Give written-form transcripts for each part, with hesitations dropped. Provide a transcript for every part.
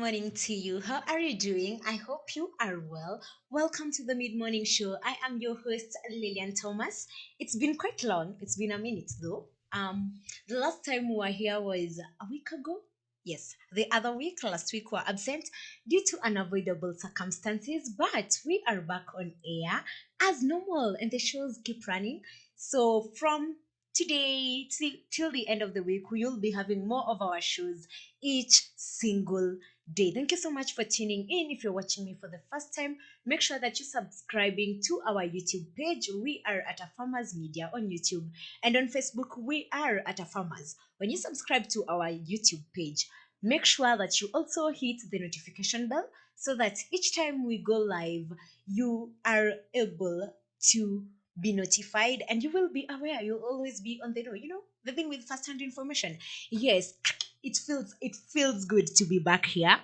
morning to you. How are you doing? I hope you are well. Welcome to the Mid Morning Show. I am your host, Lillian Thomas. It's been quite long. It's been a minute though. The last time we were here was a week ago. Yes, the other week, last week, we were absent due to unavoidable circumstances, but we are back on air as normal and the shows keep running. So, from today till the end of the week, we will be having more of our shows each single day. Thank you so much for tuning in. If you're watching me for the first time, make sure that you're subscribing to our YouTube page. We are at a Farmers Media on YouTube, and on Facebook, we are at a Farmers. When you subscribe to our YouTube page, make sure that you also hit the notification bell so that each time we go live, you are able to be notified and you will be aware. You'll always be on the know. The thing with first-hand information. Yes, it feels good to be back here.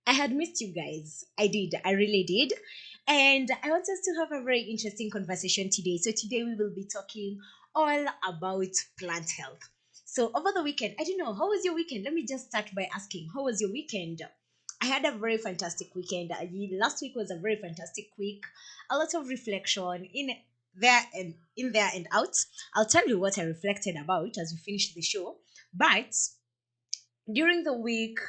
I had missed you guys. I did. I really did. And I want us to have a very interesting conversation today. So today we will be talking all about plant health. So over the weekend, I don't know, how was your weekend? Let me just start by asking, how was your weekend? I had a very fantastic weekend. Last week was a very fantastic week. A lot of reflection in there and out. I'll tell you what I reflected about as we finish the show. But during the week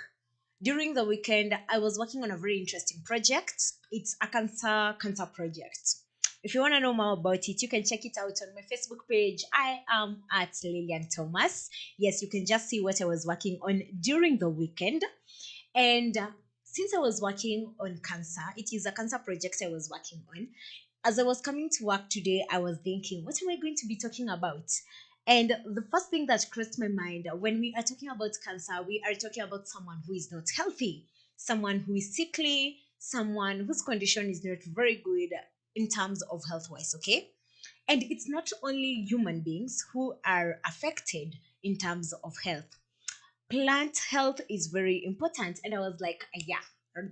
during the weekend, I was working on a very interesting project. It's a cancer project. If you want to know more about it, you can check it out on my Facebook page. I am at Lillian Thomas. Yes, you can just see what I was working on during the weekend. And since I was working on cancer, it is a cancer project I was working on. As I was coming to work today, I was thinking, what am I going to be talking about? And the first thing that crossed my mind when we are talking about cancer, we are talking about someone who is not healthy, someone who is sickly, someone whose condition is not very good in terms of health wise, okay? And it's not only human beings who are affected in terms of health. Plant health is very important. And I was like, yeah,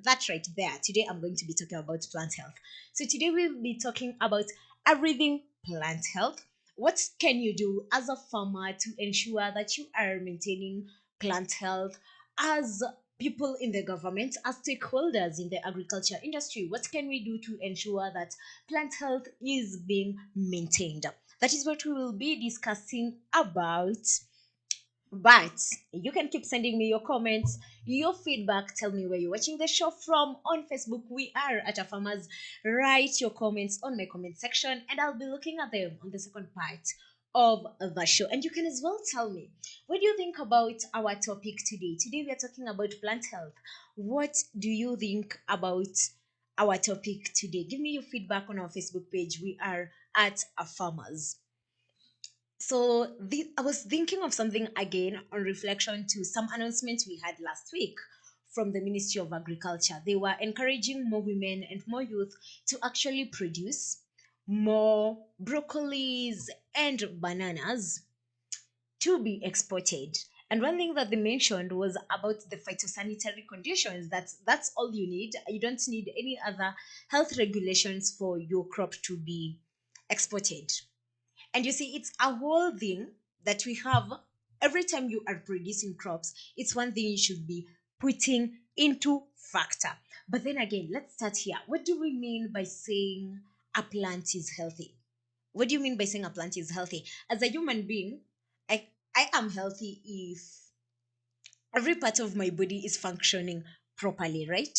that's right there. Today I'm going to be talking about plant health. So today we'll be talking about everything plant health. What can you do as a farmer to ensure that you are maintaining plant health? As people in the government, as stakeholders in the agriculture industry, what can we do to ensure that plant health is being maintained? That is what we will be discussing about, but you can keep sending me your comments, your feedback. Tell me where you're watching the show from. On Facebook, we are at a farmers. Write your comments on my comment section, and I'll be looking at them on the second part of the show. And you can as well tell me, what do you think about our topic today? Today, we are talking about plant health. What do you think about our topic today? Give me your feedback on our Facebook page. We are at a farmers. So I was thinking of something again on reflection to some announcements we had last week from the Ministry of Agriculture. They were encouraging more women and more youth to actually produce more broccolis and bananas to be exported. And one thing that they mentioned was about the phytosanitary conditions. That's all you need. You don't need any other health regulations for your crop to be exported. And you see, it's a whole thing that we have every time you are producing crops. It's one thing you should be putting into factor. But then again, let's start here. What do we mean by saying a plant is healthy? What do you mean by saying a plant is healthy? As a human being, I, I am healthy if every part of my body is functioning properly, right?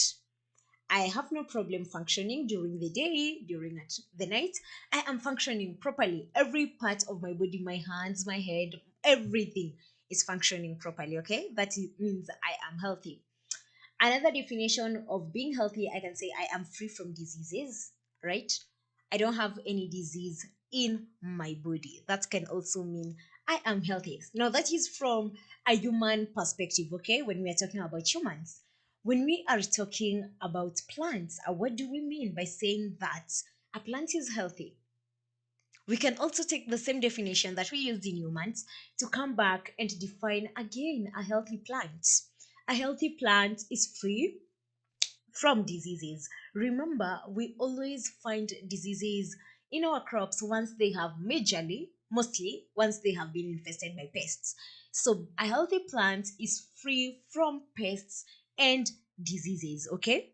I have no problem functioning during the day, during the night. I am functioning properly. Every part of my body, my hands, my head, everything is functioning properly. Okay, means I am healthy. Another definition of being healthy, I can say I am free from diseases, right? I don't have any disease in my body. That can also mean I am healthy. Now, that is from a human perspective, okay? When we are talking about humans. When we are talking about plants, what do we mean by saying that a plant is healthy? We can also take the same definition that we used in humans to come back and define again a healthy plant. A healthy plant is free from diseases. Remember, we always find diseases in our crops once they have mostly once they have been infested by pests. So, a healthy plant is free from pests and diseases. Okay,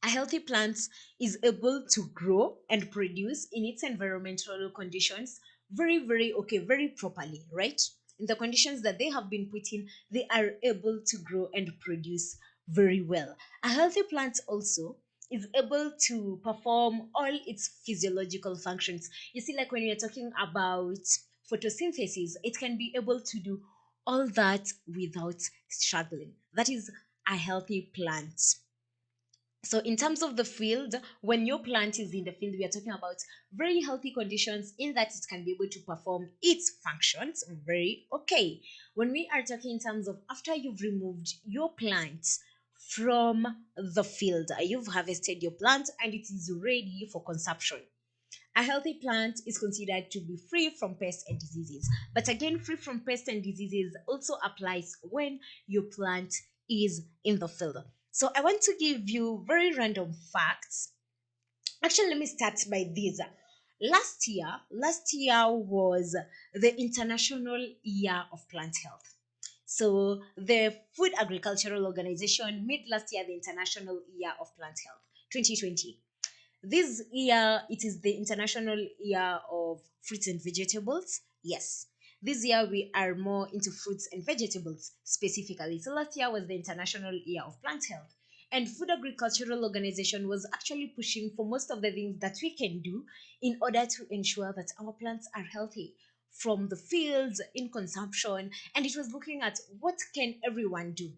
a healthy plant is able to grow and produce in its environmental conditions very okay, very properly, right? In the conditions that they have been put in, they are able to grow and produce very well. A healthy plant also is able to perform all its physiological functions. You see, like when you're talking about photosynthesis, it can be able to do all that without struggling. That is a healthy plant. So, in terms of the field, when your plant is in the field, we are talking about very healthy conditions in that it can be able to perform its functions very okay. When we are talking in terms of after you've removed your plant from the field, you've harvested your plant and it is ready for consumption. A healthy plant is considered to be free from pests and diseases. But again, free from pests and diseases also applies when your plant is in the field. So I want to give you very random facts. Actually, let me start by this. Last year was the International Year of Plant Health. So the Food Agricultural Organization made last year the International Year of Plant Health, 2020. This year, it is the International Year of Fruits and Vegetables. Yes. This year, we are more into fruits and vegetables specifically. So, last year was the International Year of Plant Health. And Food Agricultural Organization was actually pushing for most of the things that we can do in order to ensure that our plants are healthy from the fields in consumption. And it was looking at what can everyone do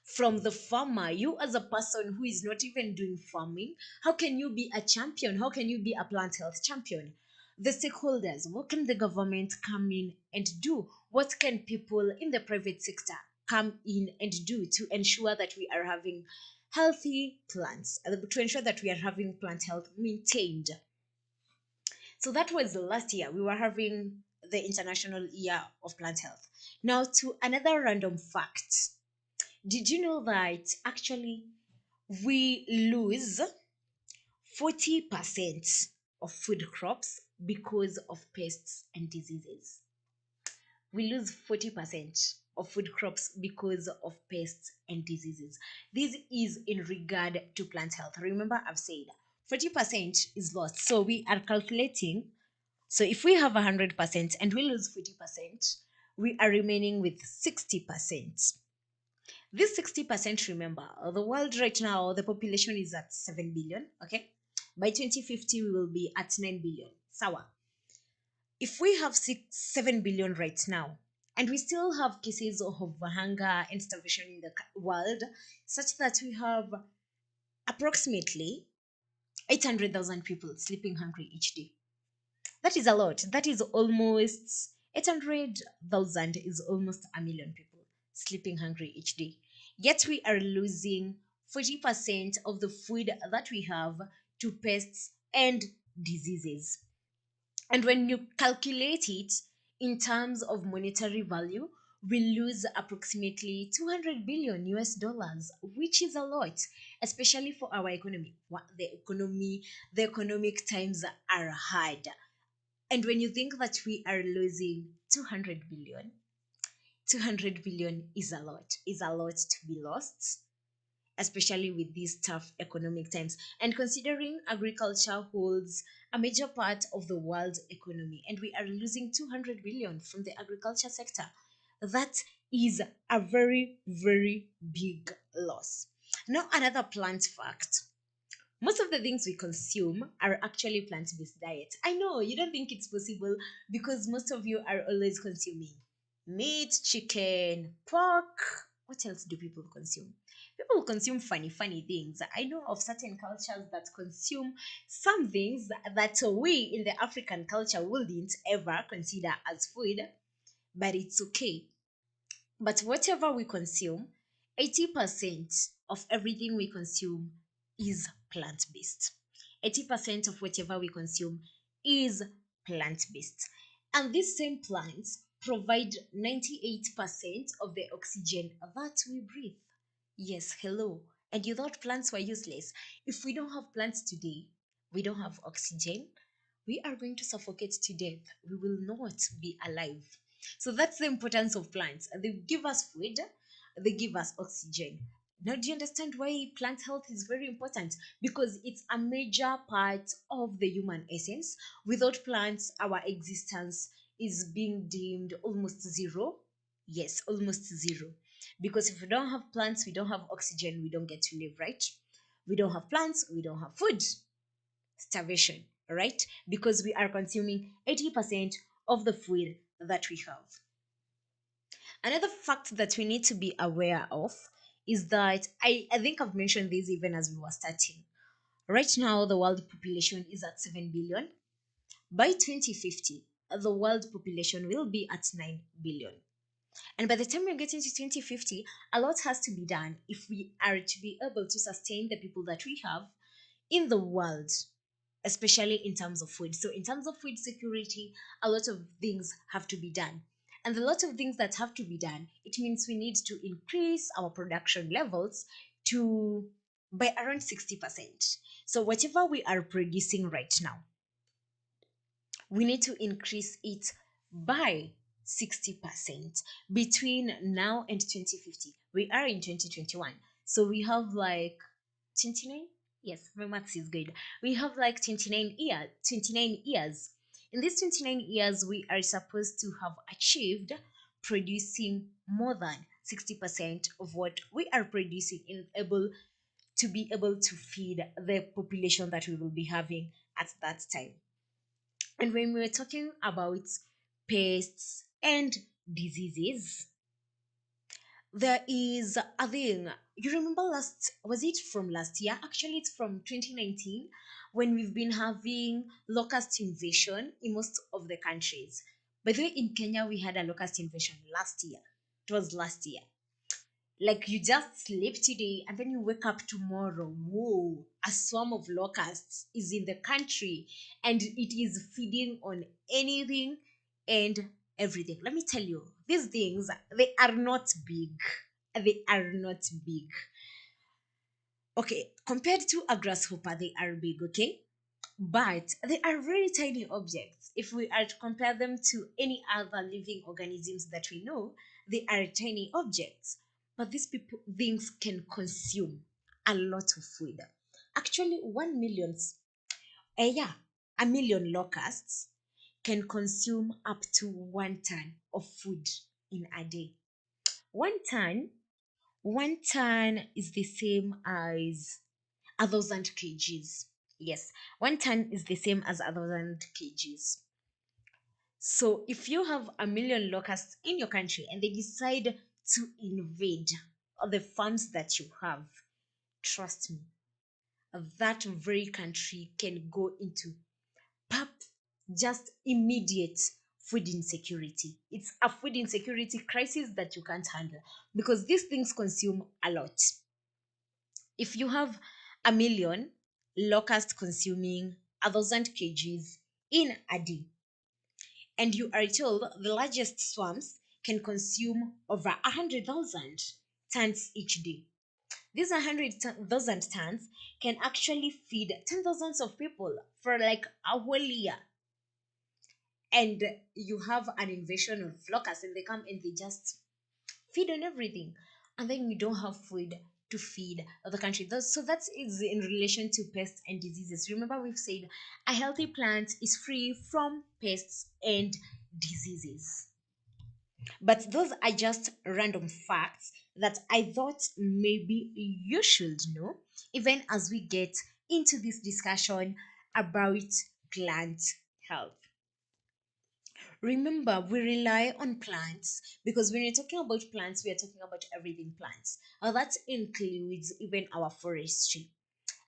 from the farmer. You as a person who is not even doing farming, how can you be a champion? How can you be a plant health champion? The stakeholders, what can the government come in and do? What can people in the private sector come in and do to ensure that we are having healthy plants, to ensure that we are having plant health maintained? So that was the last year we were having the International Year of Plant Health. Now to another random fact. Did you know that actually we lose 40% of food crops because of pests and diseases? We lose 40% of food crops because of pests and diseases. This is in regard to plant health. Remember, I've said 40% is lost. So we are calculating. So if we have 100% and we lose 40%, we are remaining with 60%. This 60%, remember, the world right now, the population is at 7 billion, okay? By 2050, we will be at 9 billion. Sawa. If we have 7 billion right now, and we still have cases of hunger and starvation in the world, such that we have approximately 800,000 people sleeping hungry each day. That is a lot. That is almost 800,000 is almost a million people sleeping hungry each day. Yet we are losing 40% of the food that we have to pests and diseases. And when you calculate it in terms of monetary value, we lose approximately 200 billion US dollars, which is a lot, especially for our economy. The economic times are hard. And when you think that we are losing 200 billion is a lot to be lost, especially with these tough economic times. And considering agriculture holds a major part of the world's economy, and we are losing 200 billion from the agriculture sector, that is a very big loss. Now, another plant fact. Most of the things we consume are actually plant-based diet. I know you don't think it's possible because most of you are always consuming meat, chicken, pork. What else do people consume? People consume funny things. I know of certain cultures that consume some things that we in the African culture wouldn't ever consider as food, but it's okay. But whatever we consume, 80% of everything we consume is plant based. 80% of whatever we consume is plant based. And these same plants provide 98% of the oxygen that we breathe. Yes, hello. And you thought plants were useless. If we don't have plants today, we don't have oxygen, we are going to suffocate to death. We will not be alive. So that's the importance of plants. They give us food, they give us oxygen. Now, do you understand why plant health is very important? Because it's a major part of the human essence. Without plants, our existence is being deemed almost zero. Yes, almost zero. Because if we don't have plants, we don't have oxygen, we don't get to live, right? We don't have plants, we don't have food. Starvation, right? Because we are consuming 80% of the food that we have. Another fact that we need to be aware of is that I think I've mentioned this even as we were starting. Right now, the world population is at 7 billion. By 2050, the world population will be at 9 billion. And by the time we're getting to 2050, a lot has to be done if we are to be able to sustain the people that we have in the world, especially in terms of food. So, in terms of food security, a lot of things have to be done. And a lot of things that have to be done, it means we need to increase our production levels to by around 60%. So, whatever we are producing right now, we need to increase it by 60% between now and 2050. We are in 2021. So we have like 29. Yes, my maths is good. We have like 29 years. In these 29 years, we are supposed to have achieved producing more than 60% of what we are producing in able to be able to feed the population that we will be having at that time. And when we were talking about pests and diseases, there is a thing. You remember was it from last year? Actually, it's from 2019 when we've been having locust invasion in most of the countries. By the way, in Kenya, we had a locust invasion last year. It was last year. Like you just sleep today and then you wake up tomorrow. Whoa, a swarm of locusts is in the country and it is feeding on anything and everything. Let me tell you, these things, they are not big. They are not big. Okay, compared to a grasshopper, they are big, okay? But they are very tiny objects. If we are to compare them to any other living organisms that we know, they are tiny objects. But these people things can consume a lot of food. Actually, 1 million, yeah, a million locusts can consume up to 1 ton of food in a day. 1 ton, 1 ton is the same as 1,000 kgs. Yes, 1 ton is the same as 1,000 kgs. So if you have a million locusts in your country and they decide to invade the farms that you have, trust me, that very country can go into pap just immediate food insecurity. It's a food insecurity crisis that you can't handle because these things consume a lot. If you have a million locusts consuming 1,000 kgs in a day, and you are told the largest swarms can consume over 100,000 tons each day. These 100,000 tons can actually feed 10,000 of people for like a whole year. And you have an invasion of locusts, and they come and they just feed on everything, and then we don't have food to feed the country. So that is in relation to pests and diseases. Remember, we've said a healthy plant is free from pests and diseases. But those are just random facts that I thought maybe you should know, even as we get into this discussion about plant health. Remember, we rely on plants because when we're talking about plants, we are talking about everything plants. That includes even our forestry.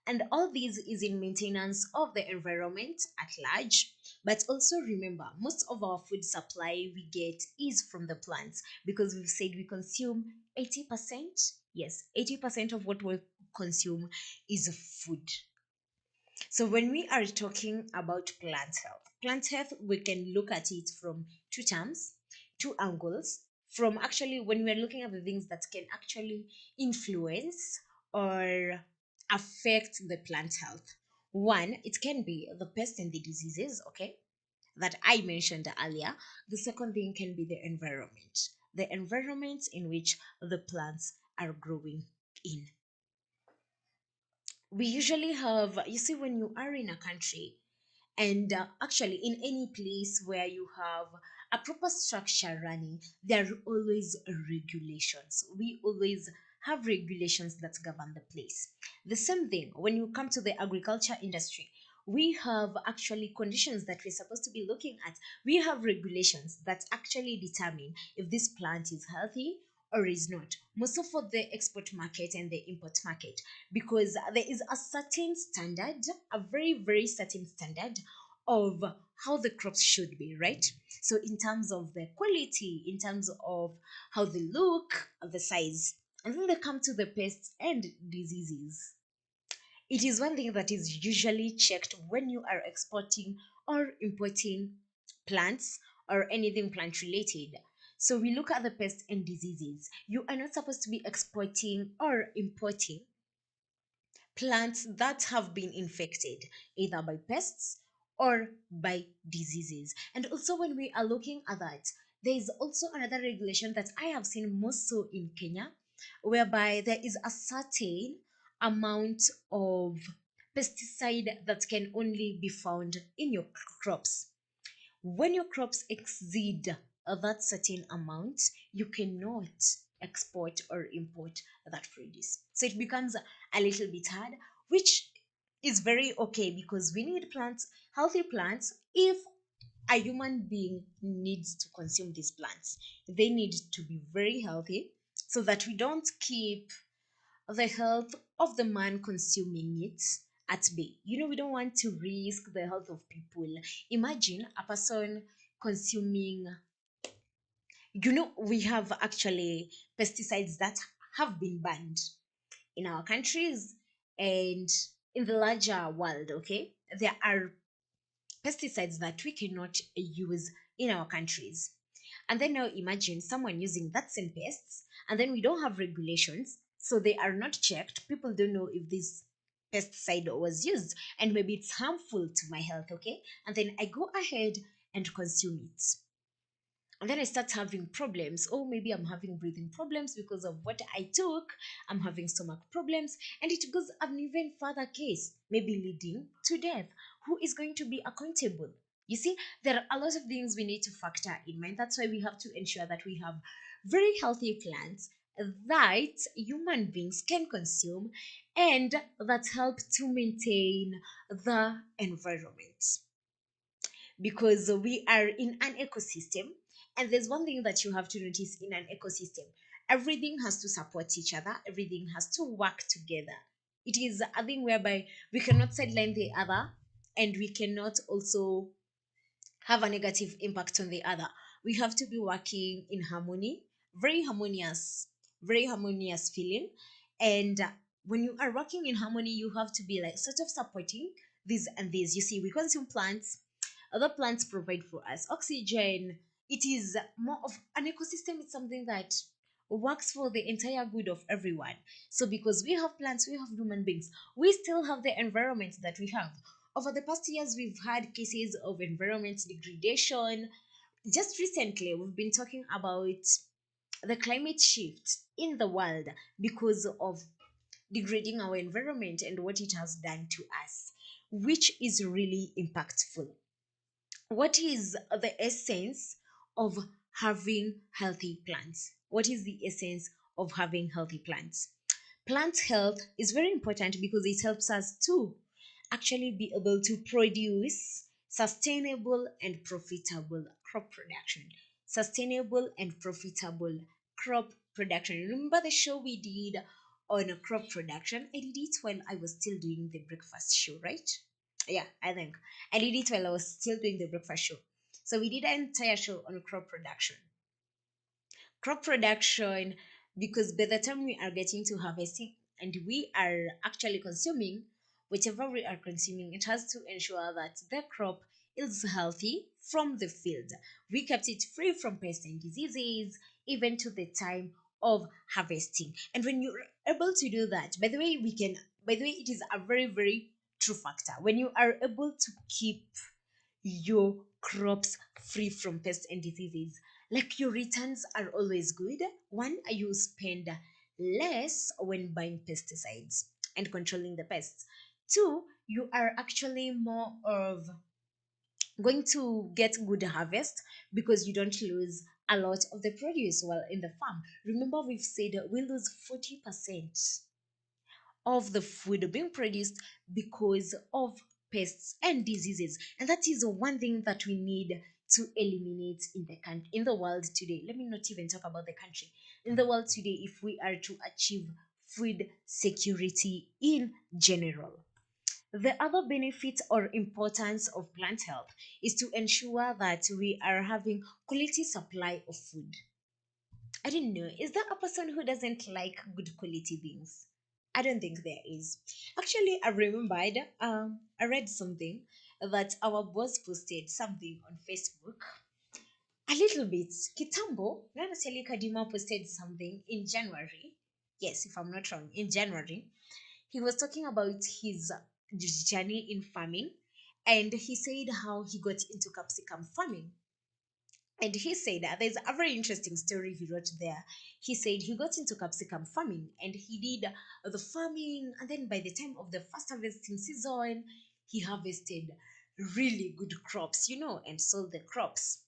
And all this is in maintenance of the environment at large. But also remember, most of our food supply we get is from the plants because we've said we consume 80%. Yes, 80% of what we consume is food. So when we are talking about plant health, we can look at it from two terms, two angles. From actually when we're looking at the things that can actually influence or affect the plant health. One, it can be the pests and the diseases, okay, that I mentioned earlier. The second thing can be the environment in which the plants are growing. in. We usually have, you see, when you are in a country, and actually in any place where you have a proper structure running, there are always regulations. We always have regulations that govern the place. The same thing when you come to the agriculture industry, we have actually conditions that we're supposed to be looking at. We have regulations that actually determine if this plant is healthy or is not, most of for the export market and the import market, because there is a certain standard, a very very certain standard of how the crops should be, right? So in terms of the quality, in terms of how they look, the size, and then they come to the pests and diseases. It is one thing that is usually checked when you are exporting or importing plants or anything plant related. So we look at the pests and diseases. You are not supposed to be exporting or importing plants that have been infected either by pests or by diseases. And also, when we are looking at that, there is also another regulation that I have seen more so in Kenya, whereby there is a certain amount of pesticide that can only be found in your crops. When your crops exceed that certain amount, you cannot export or import that produce. So it becomes a little bit hard, which is very okay because we need plants, healthy plants. If a human being needs to consume these plants, they need to be very healthy so that we don't keep the health of the man consuming it at bay. We don't want to risk the health of people. Imagine a person consuming, we have actually pesticides that have been banned in our countries and in the larger world, okay? There are pesticides that we cannot use in our countries. And then now imagine someone using that same pests, and then we don't have regulations, so they are not checked. People don't know if this pesticide was used, and maybe it's harmful to my health, okay? And then I go ahead and consume it. And then I start having problems. Oh, maybe I'm having breathing problems because of what I took. I'm having stomach problems. And it goes an even further case, maybe leading to death. Who is going to be accountable? You see, there are a lot of things we need to factor in mind. That's why we have to ensure that we have very healthy plants that human beings can consume and that help to maintain the environment, because we are in an ecosystem. And there's one thing that you have to notice in an ecosystem: everything has to support each other, everything has to work together. It is a thing whereby we cannot sideline the other, and we cannot also have a negative impact on the other. We have to be working in harmony, very harmonious, very harmonious feeling. And when you are working in harmony, you have to be like sort of supporting this and this. You see, we consume plants, other plants provide for us oxygen. It is more of an ecosystem. It's something that works for the entire good of everyone. So because we have plants, we have human beings, we still have the environment that we have. Over the past years, we've had cases of environment degradation. Just recently, we've been talking about the climate shift in the world because of degrading our environment and what it has done to us, which is really impactful. What is the essence of having healthy plants? What is the essence of having healthy plants? Plant health is very important because it helps us to actually be able to produce sustainable and profitable crop production. Sustainable and profitable crop production. Remember the show we did on crop production? I did it when I was still doing the breakfast show, right? Yeah, I think I did it while I was still doing the breakfast show. So we did an entire show on crop production. Crop production, because by the time we are getting to harvesting and we are actually consuming, whatever we are consuming, it has to ensure that the crop is healthy from the field. We kept it free from pests and diseases, even to the time of harvesting. And when you're able to do that, by the way, it is a very, very true factor. When you are able to keep your crops free from pests and diseases, like your returns are always good. One, you spend less when buying pesticides and controlling the pests. Two, you are actually more of going to get good harvest because you don't lose a lot of the produce while in the farm. Remember, we've said we lose 40% of the food being produced because of pests and diseases, and that is one thing that we need to eliminate in the country, in the world today. Let me not even talk about the country. In the world today, if we are to achieve food security in general, the other benefit or importance of plant health is to ensure that we are having quality supply of food. I don't know. Is there a person who doesn't like good quality things? I don't think there is. Actually, I remembered, I read something that our boss posted something on Facebook a little bit. Kitambo, Nana Kadima posted something in January. Yes, if I'm not wrong, in January. He was talking about his journey in farming, and he said how he got into capsicum farming. And he said that there's a very interesting story he wrote there. He said he got into capsicum farming and he did the farming, and then by the time of the first harvesting season, he harvested really good crops, and sold the crops.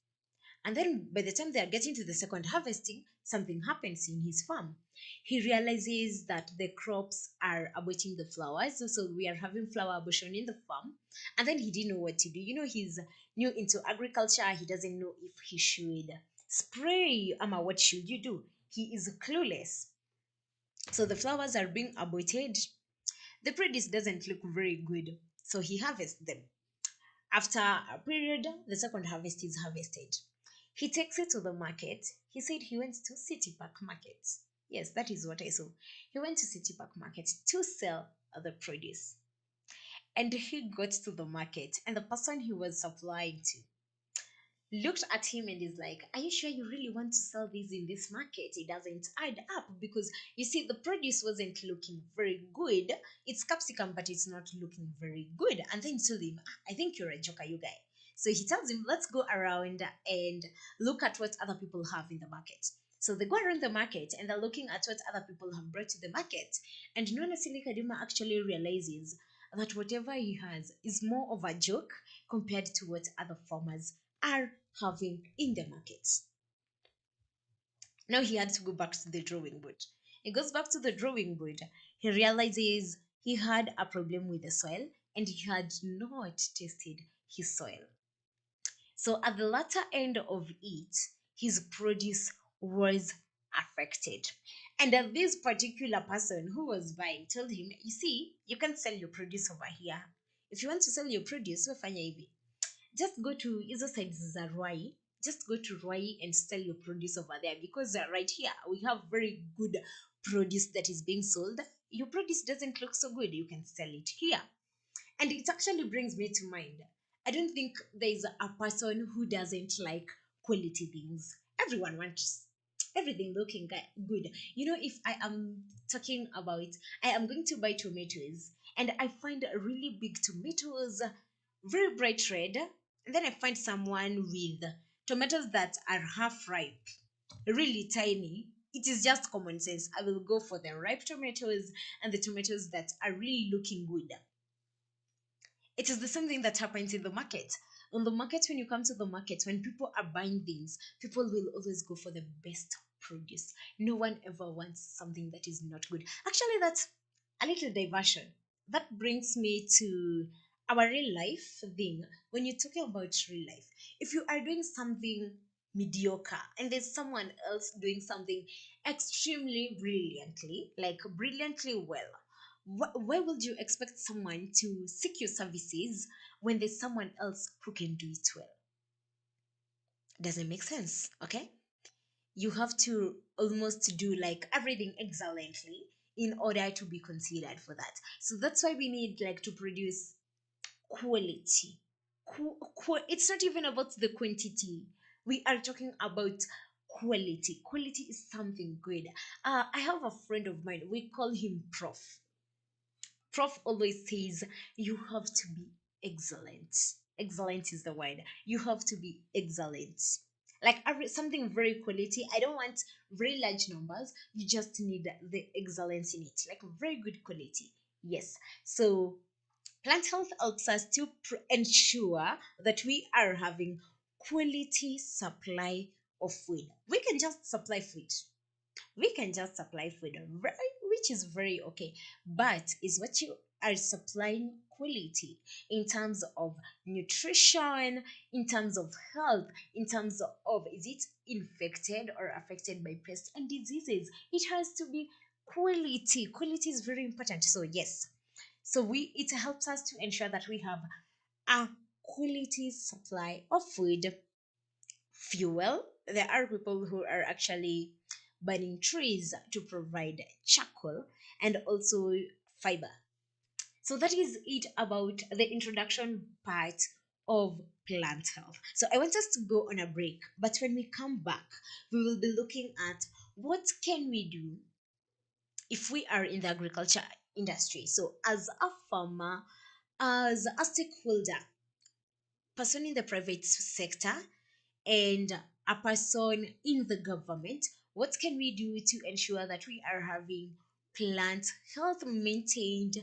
And then by the time they are getting to the second harvesting, something happens in his farm. He realizes that the crops are aborting the flowers. So we are having flower abortion in the farm. And then he didn't know what to do. He's new into agriculture. He doesn't know if he should spray. What should you do? He is clueless. So the flowers are being aborted. The produce doesn't look very good. So he harvests them. After a period, the second harvest is harvested. He takes it to the market. He said he went to City Park Market. Yes, that is what I saw. He went to City Park Market to sell the produce. And he got to the market, and the person he was supplying to looked at him and is like, "Are you sure you really want to sell this in this market? It doesn't add up because you see, the produce wasn't looking very good. It's capsicum, but it's not looking very good." And then told him, "I think you're a joker, you guy." So he tells him, "Let's go around and look at what other people have in the market." So they go around the market and they're looking at what other people have brought to the market. And Nona Silikadima actually realizes that whatever he has is more of a joke compared to what other farmers are having in the markets. Now he had to go back to the drawing board. He goes back to the drawing board. He realizes he had a problem with the soil and he had not tested his soil. So at the latter end of it, his produce was affected. And this particular person who was buying told him, "You see, you can sell your produce over here. If you want to sell your produce, wefanya hivi. Just go to hizo sides za Ruai. Just go to Ruai and sell your produce over there because right here we have very good produce that is being sold. Your produce doesn't look so good. You can sell it here." And it actually brings me to mind. I don't think there is a person who doesn't like quality things. Everyone wants everything looking good. If I am talking about, I am going to buy tomatoes and I find really big tomatoes, very bright red, and then I find someone with tomatoes that are half ripe, really tiny. It is just common sense. I will go for the ripe tomatoes and the tomatoes that are really looking good. It is the same thing that happens in the market. On the market, when you come to the market, when people are buying things, people will always go for the best produce. No one ever wants something that is not good. Actually, that's a little diversion. That brings me to our real life thing. When you're talking about real life, if you are doing something mediocre and there's someone else doing something extremely brilliantly, like brilliantly well, why would you expect someone to seek your services when there's someone else who can do it well? Doesn't make sense, okay? You have to almost do like everything excellently in order to be considered for that. So that's why we need like to produce quality. It's not even about the quantity. We are talking about quality. Quality is something good. I have a friend of mine. We call him Prof. Prof always says you have to be excellent. Excellent is the word. You have to be excellent. like something very quality. I don't want very large numbers. You just need the excellence in it, like very good quality. Yes. So plant health helps us to ensure that we are having quality supply of food. We can just supply food, right? Which is very okay. But is what you are supplying quality in terms of nutrition, in terms of health, in terms of is it infected or affected by pests and diseases? It has to be quality. Quality is very important. So yes, so we it helps us to ensure that we have a quality supply of food. Fuel, there are people who are actually burning trees to provide charcoal and also fiber. So that is it about the introduction part of plant health. So I want us to go on a break, but when we come back, we will be looking at what can we do if we are in the agriculture industry. So as a farmer, as a stakeholder, person in the private sector, and a person in the government, what can we do to ensure that we are having plant health maintained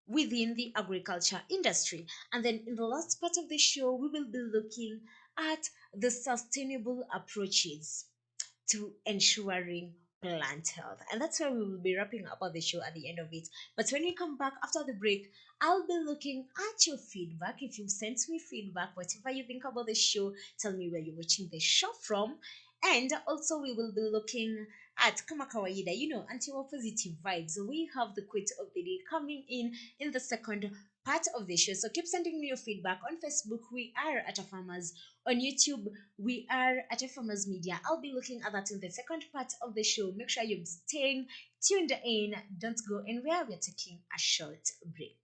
within the agriculture industry? And then in the last part of the show, we will be looking at the sustainable approaches to ensuring plant health. And that's why we will be wrapping up the show at the end of it. But when we come back after the break, I'll be looking at your feedback. If you've sent me feedback, whatever you think about the show, tell me where you're watching the show from. And also, we will be looking at Kama Kawaida, anti-positive vibes. We have the quote of the day coming in the second part of the show. So keep sending me your feedback. On Facebook, we are at a farmers. On YouTube, we are at a farmers media. I'll be looking at that in the second part of the show. Make sure you're staying tuned in. Don't go anywhere. We're taking a short break.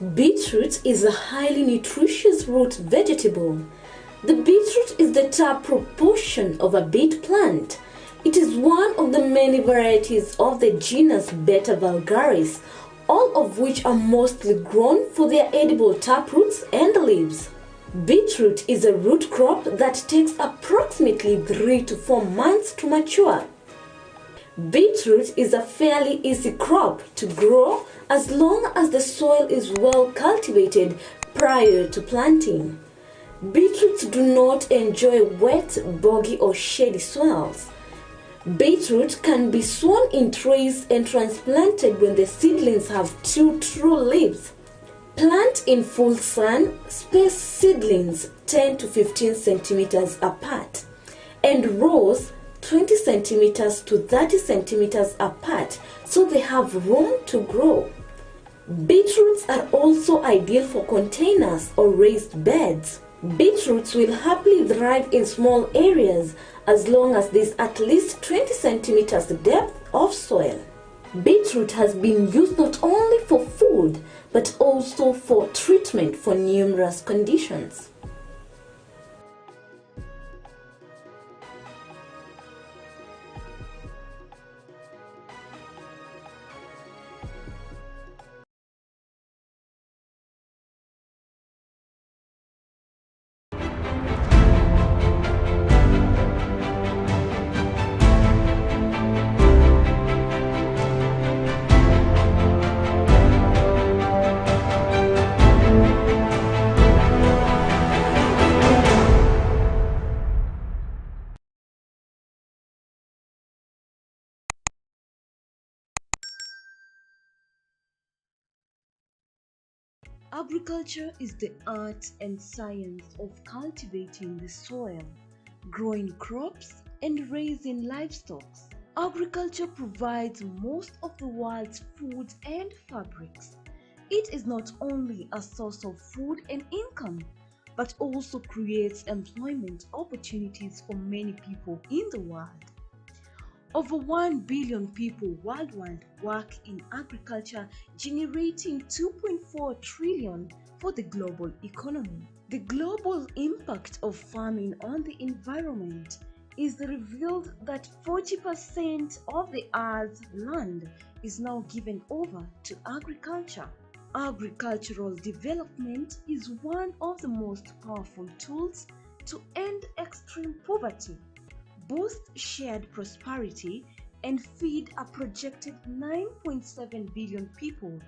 Beetroot is a highly nutritious root vegetable. The beetroot is the taproot portion of a beet plant. It is one of the many varieties of the genus Beta vulgaris, all of which are mostly grown for their edible taproots and leaves. Beetroot is a root crop that takes approximately 3 to 4 months to mature. Beetroot is a fairly easy crop to grow as long as the soil is well cultivated prior to planting. Beetroots do not enjoy wet, boggy or shady soils. Beetroot can be sown in trays and transplanted when the seedlings have 2 true leaves. Plant in full sun, space seedlings 10 to 15 centimeters apart, and rows 20 centimeters to 30 centimeters apart so they have room to grow. Beetroots are also ideal for containers or raised beds. Beetroots will happily thrive in small areas as long as there is at least 20 centimeters depth of soil. Beetroot has been used not only for food but also for treatment for numerous conditions. Agriculture is the art and science of cultivating the soil, growing crops, and raising livestock. Agriculture provides most of the world's food and fabrics. It is not only a source of food and income, but also creates employment opportunities for many people in the world. Over 1 billion people worldwide work in agriculture, generating 2.4 trillion for the global economy. The global impact of farming on the environment is revealed that 40% of the Earth's land is now given over to agriculture. Agricultural development is one of the most powerful tools to end extreme poverty, boost shared prosperity, and feed a projected 9.7 billion people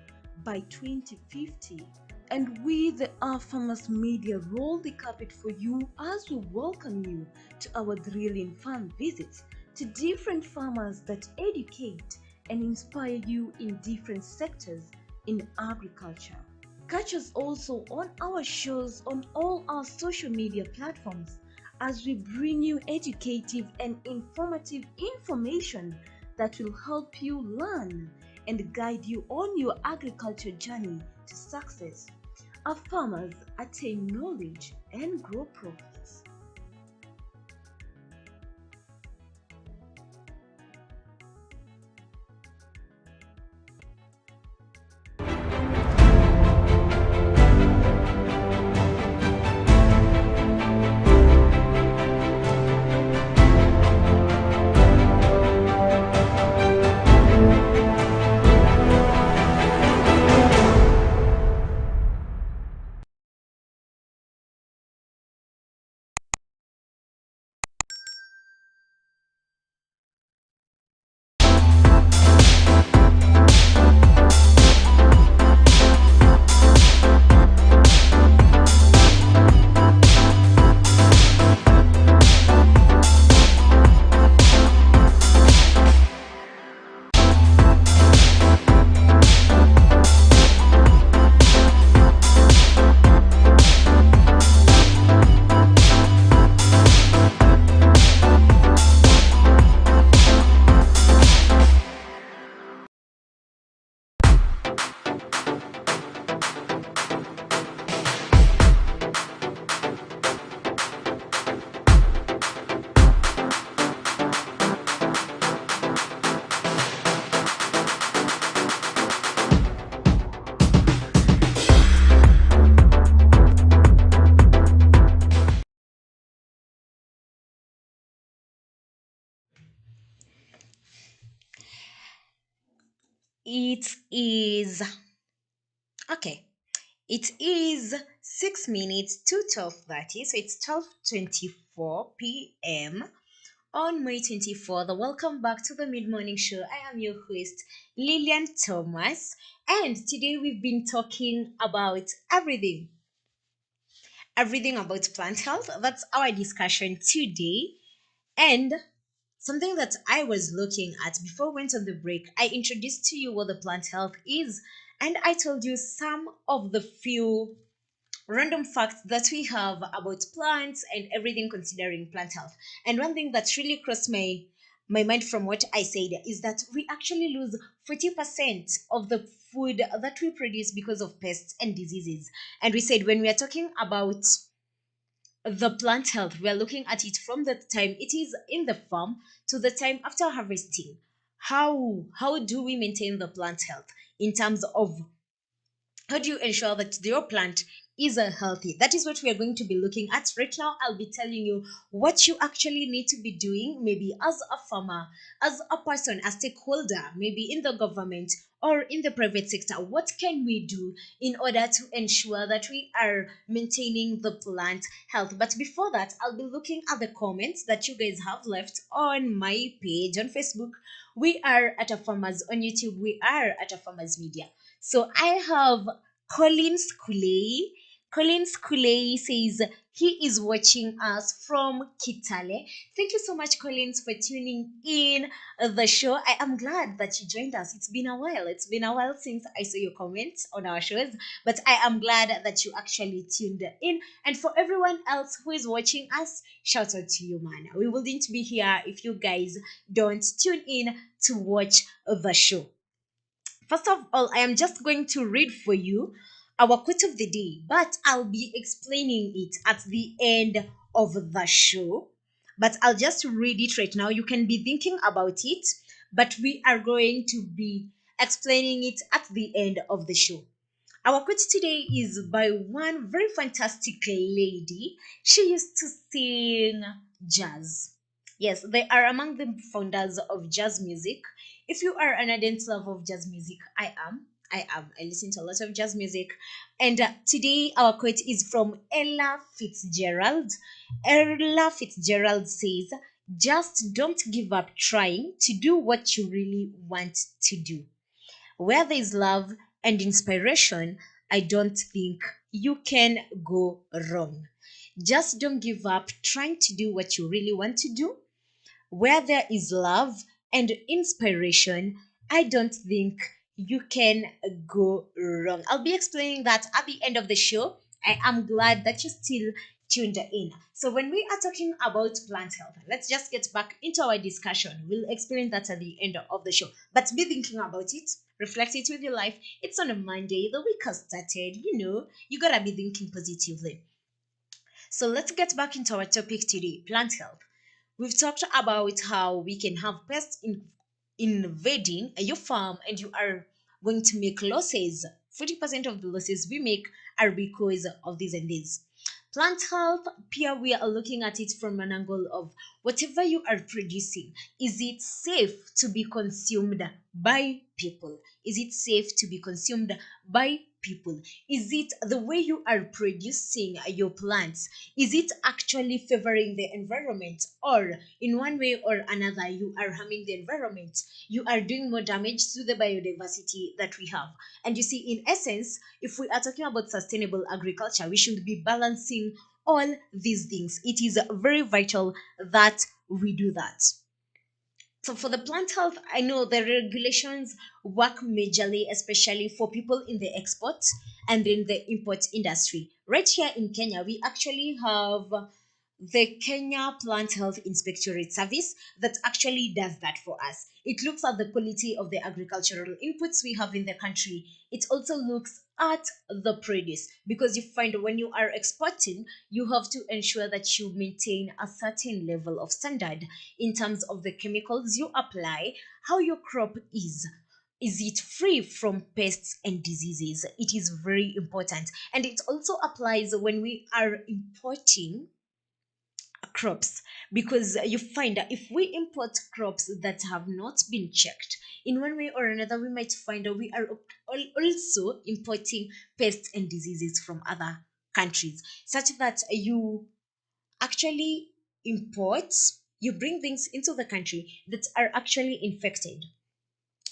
by 2050. And we, the Our Farmers Media, roll the carpet for you as we welcome you to our thrilling farm visits to different farmers that educate and inspire you in different sectors in agriculture. Catch us also on our shows on all our social media platforms as we bring you educative and informative information that will help you learn and guide you on your agriculture journey to success. Our farmers attain knowledge and grow profits. It is okay. It is 6 minutes to 12:30, so it's 12:24 p.m. on May 24th. Welcome back to the Mid Morning Show. I am your host, Lillian Thomas, and today we've been talking about everything about plant health. That's our discussion today. And something that I was looking at before we went on the break, I introduced to you what the plant health is, and I told you some of the few random facts that we have about plants and everything considering plant health. And one thing that really crossed my mind from what I said is that we actually lose 40% of the food that we produce because of pests and diseases. And we said when we are talking about the plant health, we are looking at it from the time it is in the farm to the time after harvesting. How do we maintain the plant health in terms of how do you ensure that your plant is healthy? That is what we are going to be looking at right now. I'll be telling you what you actually need to be doing, maybe as a farmer, as a person, a stakeholder, maybe in the government or in the private sector. What can we do in order to ensure that we are maintaining the plant health? But before that, I'll be looking at the comments that you guys have left on my page on Facebook. We are at a farmers on YouTube. We are at a farmers media. So I have Collins Kulei. Collins Kulei says he is watching us from Kitale. Thank you so much, Collins, for tuning in the show. I am glad that you joined us. It's been a while. It's been a while since I saw your comments on our shows, but I am glad that you actually tuned in. And for everyone else who is watching us, shout out to you, man. We wouldn't be here if you guys don't tune in to watch the show. First of all, I am just going to read for you our quote of the day, but I'll be explaining it at the end of the show. But I'll just read it right now. You can be thinking about it, but we are going to be explaining it at the end of the show. Our quote today is by one very fantastic lady. She used to sing jazz. Yes, they are among the founders of jazz music. If you are an ardent lover of jazz music, I am. I am. I listen to a lot of jazz music. And today, our quote is from Ella Fitzgerald. Ella Fitzgerald says, just don't give up trying to do what you really want to do. Where there is love and inspiration, I don't think you can go wrong. Just don't give up trying to do what you really want to do. Where there is love and inspiration, I don't think you can go wrong. I'll be explaining that at the end of the show. I am glad that you still tuned in. So, when we are talking about plant health, let's just get back into our discussion. We'll explain that at the end of the show. But be thinking about it, reflect it with your life. It's on a Monday, the week has started. You gotta be thinking positively. So, let's get back into our topic today, plant health. We've talked about how we can have pests invading your farm and you are going to make losses. 40% of the losses we make are because of this and this. Plant health, here we are looking at it from an angle of whatever you are producing, is it safe to be consumed by people? Is it safe to be consumed by people? Is it the way you are producing your plants? Is it actually favoring the environment, or in one way or another you are harming the environment? You are doing more damage to the biodiversity that we have. And you see, in essence, if we are talking about sustainable agriculture, we should be balancing all these things. It is very vital that we do that. So for the plant health, I know the regulations work majorly, especially for people in the export and in the import industry. Right here in Kenya, we actually have the Kenya Plant Health Inspectorate Service that actually does that for us. It looks at the quality of the agricultural inputs we have in the country. It also looks at the produce, because you find when you are exporting, you have to ensure that you maintain a certain level of standard in terms of the chemicals you apply, how your crop is. Is it free from pests and diseases? It is very important. And it also applies when we are importing crops, because you find that if we import crops that have not been checked in one way or another, we might find that we are also importing pests and diseases from other countries, such that you actually import, you bring things into the country that are actually infected.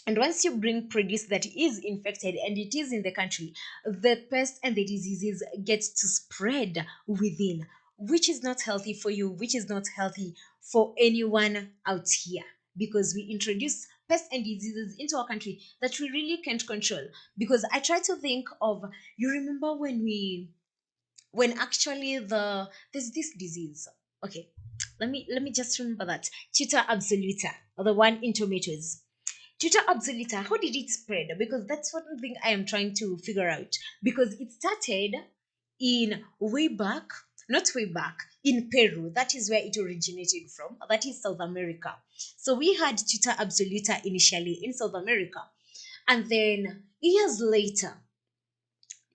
And once you bring produce that is infected and it is in the country, the pest and the diseases get to spread within, which is not healthy for you, which is not healthy for anyone out here, because we introduce pests and diseases into our country that we really can't control. Because I try to think of, you remember when actually there's this disease. Okay, let me just remember that tuta absoluta, the one in tomatoes. Tutor Absoluta, how did it spread? Because that's one thing I am trying to figure out. Because it started in way back, not way back, in Peru. That is where it originated from. That is South America. So we had Tutor Absoluta initially in South America. And then years later,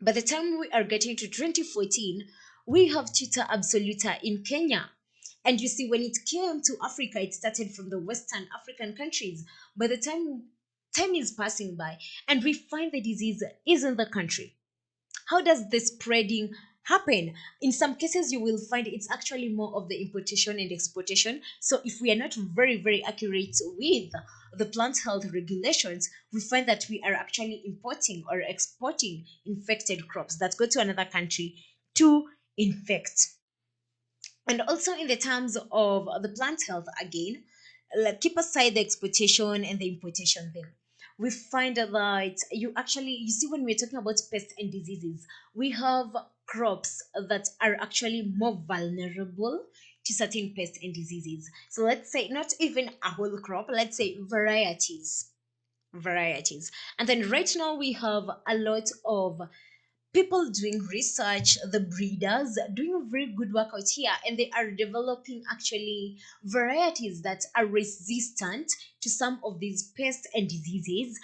by the time we are getting to 2014, we have Tutor Absoluta in Kenya. And you see, when it came to Africa, it started from the Western African countries. By the time is passing by, and we find the disease is in the country, how does the spreading happen? In some cases, you will find it's actually more of the importation and exportation. So if we are not very, very accurate with the plant health regulations, we find that we are actually importing or exporting infected crops that go to another country to infect. And also in the terms of the plant health, again, like keep aside the exportation and the importation thing, we find that you see, when we're talking about pests and diseases, we have crops that are actually more vulnerable to certain pests and diseases. So let's say not even a whole crop, let's say varieties. And then right now we have a lot of people doing research, the breeders doing very good work out here, and they are developing actually varieties that are resistant to some of these pests and diseases.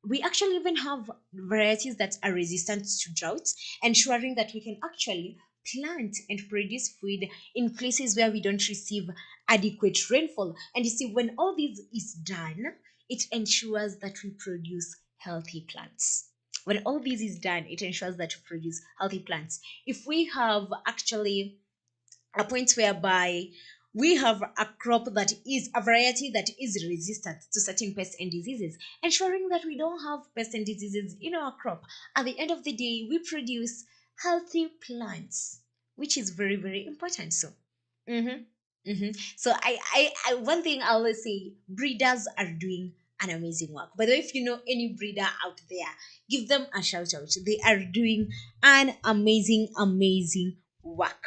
We actually even have varieties that are resistant to drought, ensuring that we can actually plant and produce food in places where we don't receive adequate rainfall. And you see, when all this is done, it ensures that we produce healthy plants. When all this is done, it ensures that we produce healthy plants. If we have actually a point whereby we have a crop that is a variety that is resistant to certain pests and diseases, ensuring that we don't have pests and diseases in our crop, at the end of the day, we produce healthy plants, which is very, very important. So, mhm. So one thing I always say, breeders are doing an amazing work. By the way, if you know any breeder out there, give them a shout out. They are doing an amazing work.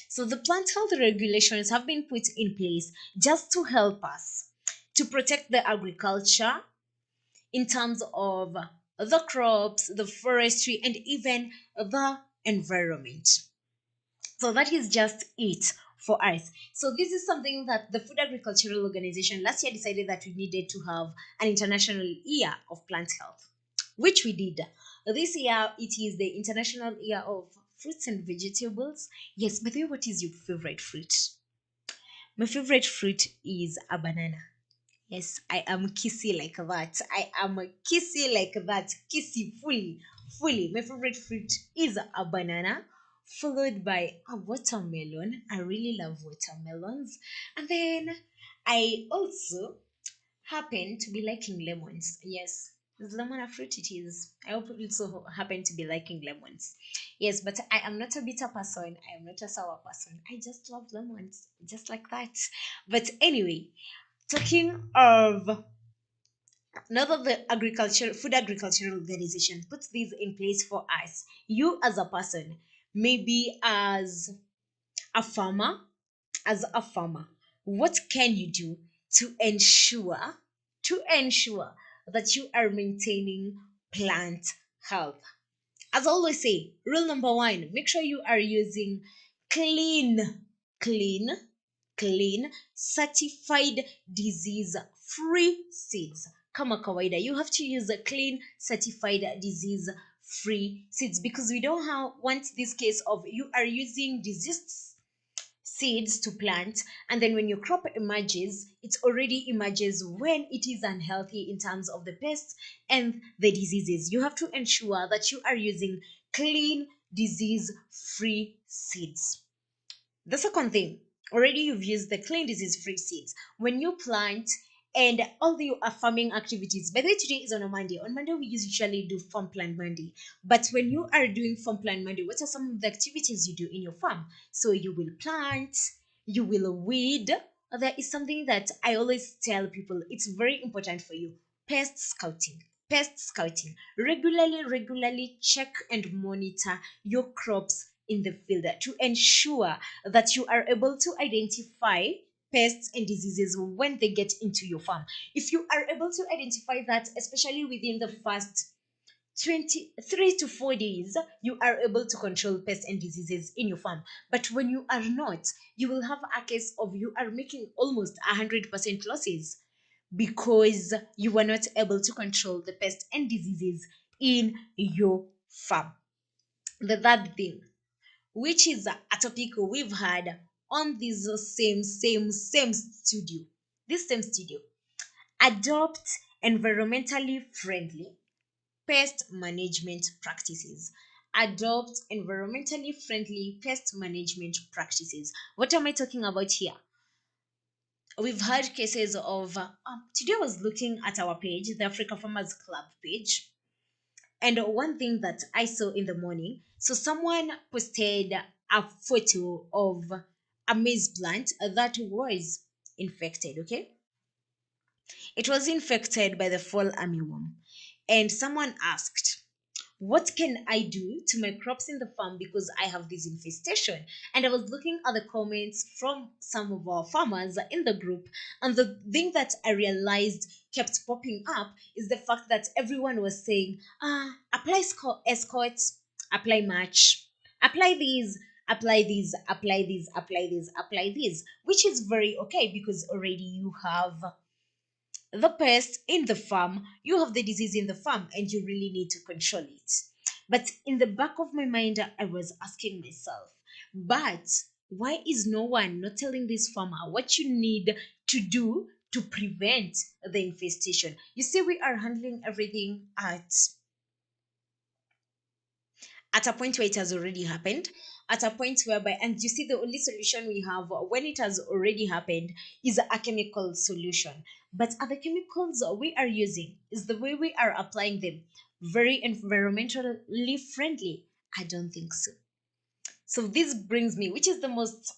So the plant health regulations have been put in place just to help us to protect the agriculture in terms of the crops, the forestry, and even the environment. So that is just it for us. So this is something that the Food Agricultural Organization last year decided that we needed to have an international year of plant health, which we did. This year it is the International Year of Fruits and Vegetables. Yes, by the way, what is your favorite fruit? My favorite fruit is a banana. Yes, I am kissy like that. I am kissy like that. Kissy fully, fully. My favorite fruit is a banana, followed by a watermelon. I really love watermelons. And then I also happen to be liking lemons. Yes, is lemon a fruit? It is. I hope you also happen to be liking lemons. Yes, but I am not a bitter person. I am not a sour person. I just love lemons, just like that. But anyway, talking of, now that the food agricultural organization puts these in place for us, you as a person, maybe a farmer, as a farmer, what can you do to ensure that you are maintaining plant health? As I always say, rule number one, make sure you are using clean, clean, clean, certified disease free seeds. Kama kawaida, you have to use a clean, certified disease free seeds, because we don't want this case of you are using diseased seeds to plant, and then when your crop emerges, it already emerges when it is unhealthy in terms of the pests and the diseases. You have to ensure that you are using clean, disease free seeds. The second thing, already you've used the clean disease free seeds. When you plant and all the farming activities, by the way, today is on a Monday. On Monday, we usually do farm plan Monday. But when you are doing farm plan Monday, what are some of the activities you do in your farm? So you will plant, you will weed. There is something that I always tell people, it's very important for you: pest scouting. Pest scouting. Regularly check and monitor your crops in the field to ensure that you are able to identify pests and diseases when they get into your farm. If you are able to identify that, especially within the first 23 to 4 days, you are able to control pests and diseases in your farm. But when you are not, you will have a case of you are making almost 100% losses because you were not able to control the pests and diseases in your farm. The third thing, which is a topic we've had on this same studio. This same studio. Adopt environmentally friendly pest management practices. Adopt environmentally friendly pest management practices. What am I talking about here? We've had cases of today I was looking at our page, the Africa Farmers Club page, and one thing that I saw in the morning, so someone posted a photo of a maize plant that was infected, okay? It was infected by the fall armyworm. And someone asked, what can I do to my crops in the farm because I have this infestation? And I was looking at the comments from some of our farmers in the group, and the thing that I realized kept popping up is the fact that everyone was saying, apply escort, apply match, apply these, apply these, apply these, apply these, apply these, which is very okay because already you have the pest in the farm, you have the disease in the farm, and you really need to control it. But in the back of my mind, I was asking myself, but why is no one not telling this farmer what you need to do to prevent the infestation? You see, we are handling everything at a point where it has already happened, at a point whereby, and you see, the only solution we have when it has already happened is a chemical solution. But are the chemicals we are using, is the way we are applying them very environmentally friendly? I don't think so. So this brings me, which is the most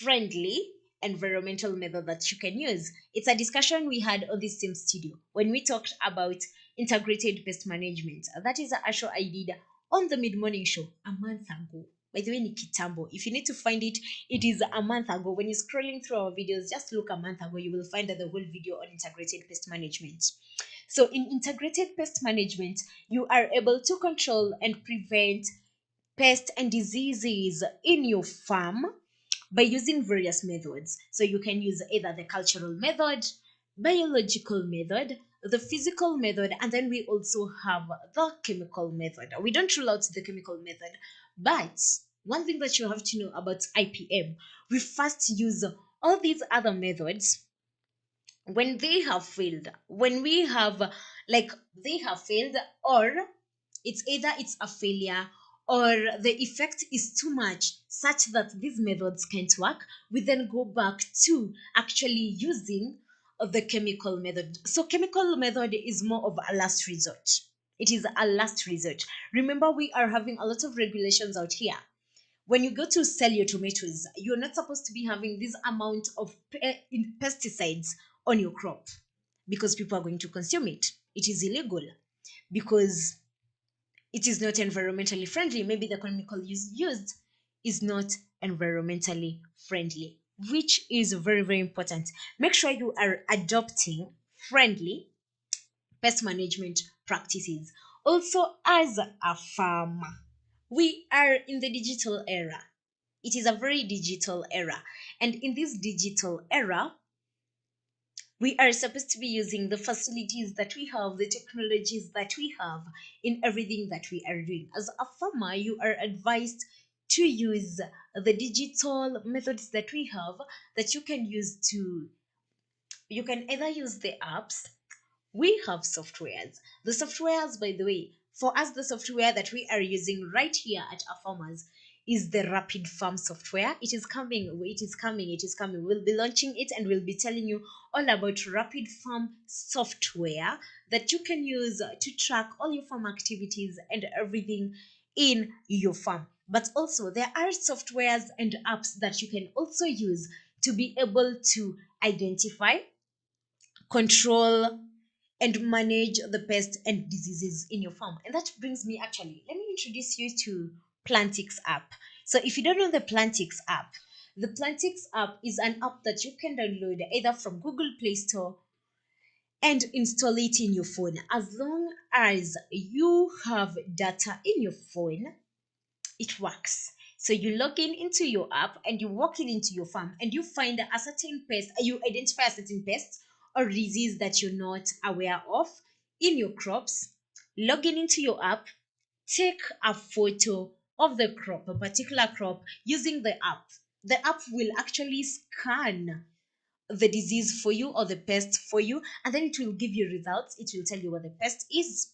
friendly environmental method that you can use? It's a discussion we had on this same studio when we talked about integrated pest management. That is a show I did on the mid-morning show a month ago. By the way, ni kitambo. If you need to find it, it is a month ago. When you're scrolling through our videos, just look a month ago. You will find the whole video on integrated pest management. So in integrated pest management, you are able to control and prevent pests and diseases in your farm by using various methods. So you can use either the cultural method, biological method, the physical method, and then we also have the chemical method. We don't rule out the chemical method, but one thing that you have to know about IPM, we first use all these other methods when they have failed, when we have like they have failed, or it's a failure, or the effect is too much such that these methods can't work, we then go back to actually using the chemical method. So chemical method is more of a last resort. It is a last resort. Remember, we are having a lot of regulations out here. When you go to sell your tomatoes, you're not supposed to be having this amount of pesticides on your crop because people are going to consume it. It is illegal because it is not environmentally friendly. Maybe the chemical used is not environmentally friendly, which is very, very important. Make sure you are adopting friendly pest management practices. Also, as a farmer, we are in the digital era. It is a very digital era. And in this digital era, we are supposed to be using the facilities that we have, the technologies that we have in everything that we are doing. As a farmer, you are advised to use the digital methods that we have, that you can use to, you can either use the apps. We have softwares. The softwares, by the way, for us, the software that we are using right here at our farmers is the Rapid Farm software. It is coming, it is coming, it is coming. We'll be launching it and we'll be telling you all about Rapid Farm software that you can use to track all your farm activities and everything in your farm. But also, there are softwares and apps that you can also use to be able to identify, control, and manage the pests and diseases in your farm. And that brings me, actually, let me introduce you to Plantix app. So if you don't know the Plantix app is an app that you can download either from Google Play Store and install it in your phone. As long as you have data in your phone, it works. So you log in into your app and you walk in into your farm and you find a certain pest, you identify a certain pest or disease that you're not aware of in your crops. Log in into your app, take a photo of the crop, a particular crop, using the app. The app will actually scan the disease for you or the pest for you, and then it will give you results. It will tell you what the pest is,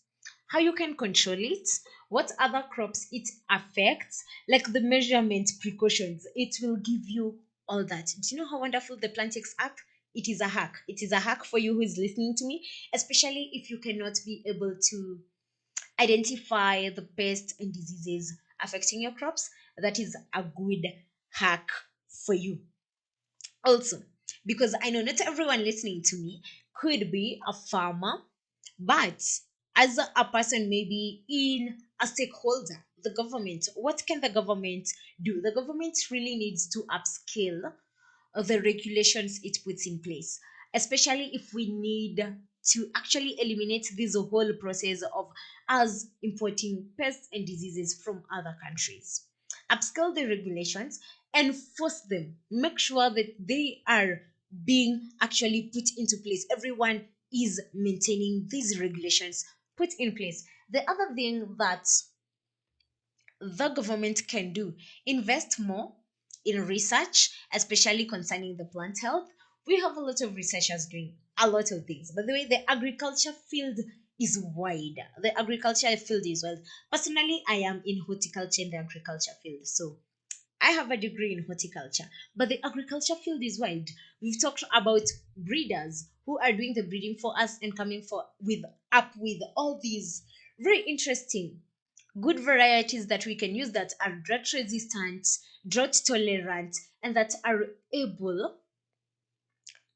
how you can control it, what other crops it affects, like the measurement precautions. It will give you all that. Do you know how wonderful the Plantix app? It is a hack. It is a hack for you who is listening to me, especially if you cannot be able to identify the pests and diseases affecting your crops. That is a good hack for you. Also, because I know not everyone listening to me could be a farmer, but as a person maybe in a stakeholder, the government, what can the government do? The government really needs to upscale the regulations it puts in place, especially if we need to actually eliminate this whole process of us importing pests and diseases from other countries. Upscale the regulations, enforce them, make sure that they are being actually put into place. Everyone is maintaining these regulations put in place. The other thing that the government can do, invest more in research, especially concerning the plant health. We have a lot of researchers doing a lot of things. By the way, the agriculture field is wide. The agriculture field is wide. Personally, I am in horticulture in the agriculture field. So I have a degree in horticulture, but the agriculture field is wide. We've talked about breeders who are doing the breeding for us and coming for with up with all these very interesting good varieties that we can use that are drought resistant, drought tolerant, and that are able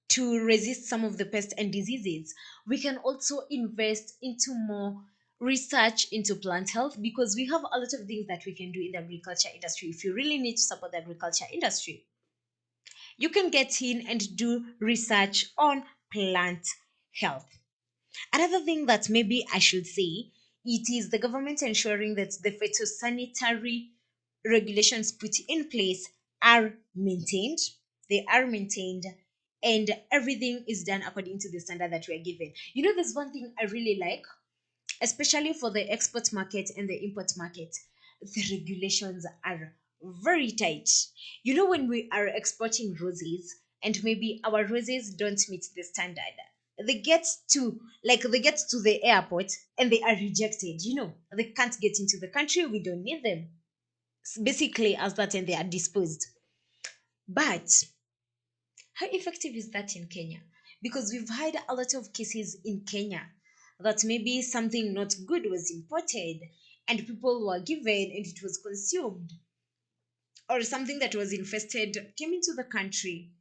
to resist some of the pests and diseases. We can also invest into more research into plant health, because we have a lot of things that we can do in the agriculture industry. If you really need to support the agriculture industry, you can get in and do research on plant health. Another thing that maybe I should say, it is the government ensuring that the phytosanitary regulations put in place are maintained. They are maintained, and everything is done according to the standard that we are given. You know, there's one thing I really like, especially for the export market and the import market. The regulations are very tight. You know, when we are exporting roses and maybe our roses don't meet the standard, they get to, like, they get to the airport and they are rejected. You know, they can't get into the country, we don't need them, basically as that, and they are disposed. But how effective is that in Kenya? Because we've had a lot of cases in Kenya that maybe something not good was imported and people were given and it was consumed, or something that was infested came into the country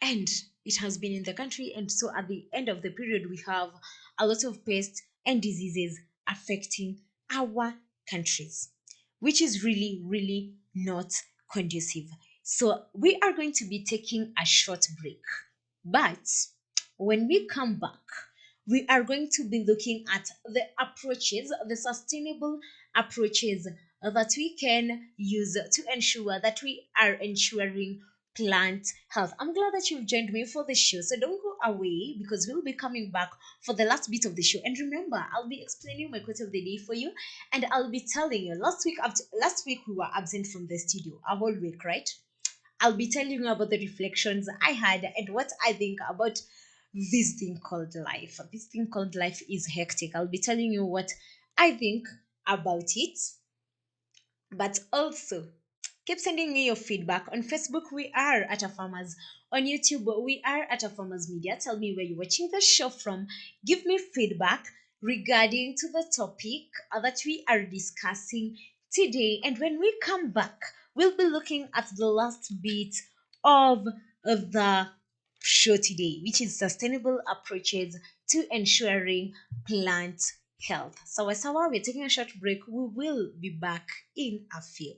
and it has been in the country, and so at the end of the period we have a lot of pests and diseases affecting our countries, which is really really not conducive. So we are going to be taking a short break, but when we come back, we are going to be looking at the approaches, the sustainable approaches that we can use to ensure that we are ensuring plant health. I'm glad that you've joined me for the show. So don't go away because we'll be coming back for the last bit of the show. And remember, I'll be explaining my quote of the day for you, and I'll be telling you. Last week we were absent from the studio, a whole week, right? I'll be telling you about the reflections I had and what I think about this thing called life. This thing called life is hectic. I'll be telling you what I think about it, but also keep sending me your feedback. On Facebook, we are at a farmers. On YouTube, we are at a farmers media. Tell me where you're watching the show from. Give me feedback regarding to the topic that we are discussing today. And when we come back, we'll be looking at the last bit of the show today, which is sustainable approaches to ensuring plant health. So while we're taking a short break, we will be back in a few.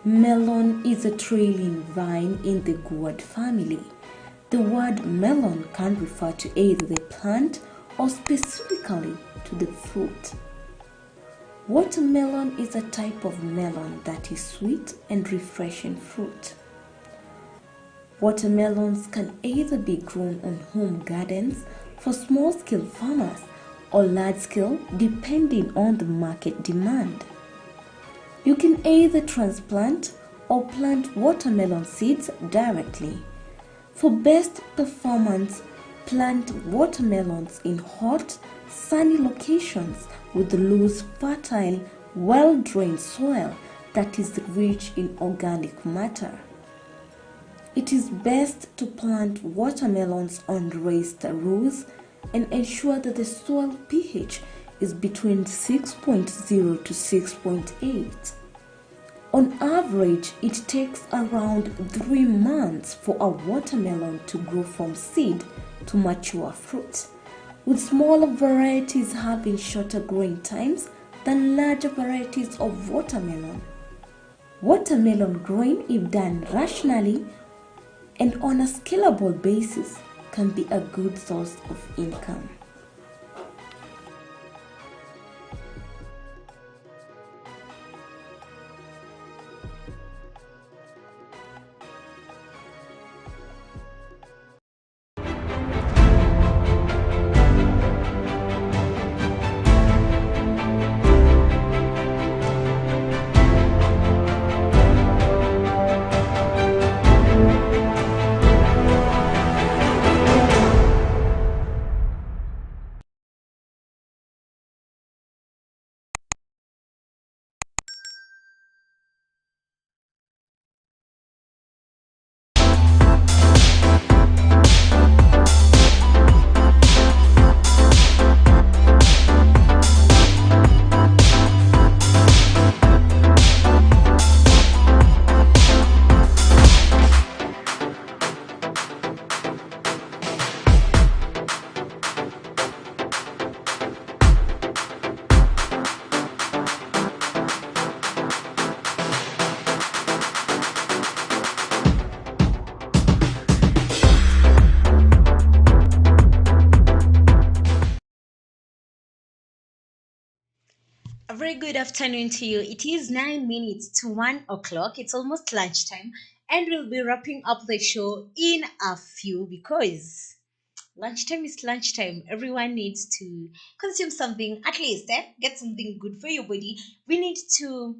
Melon is a trailing vine in the gourd family. The word melon can refer to either the plant or specifically to the fruit. Watermelon is a type of melon that is sweet and refreshing fruit. Watermelons can either be grown on home gardens for small-scale farmers or large-scale depending on the market demand. You can either transplant or plant watermelon seeds directly. For best performance, plant watermelons in hot, sunny locations with loose, fertile, well-drained soil that is rich in organic matter. It is best to plant watermelons on raised rows and ensure that the soil pH is between 6.0 to 6.8. On average, it takes around 3 months for a watermelon to grow from seed to mature fruit, with smaller varieties having shorter growing times than larger varieties of watermelon. Watermelon growing, if done rationally and on a scalable basis, can be a good source of income. A very good afternoon to you. It is 9 minutes to 1 o'clock. It's almost lunchtime, and we'll be wrapping up the show in a few because lunchtime is lunchtime. Everyone needs to consume something, at least, get something good for your body. We need to,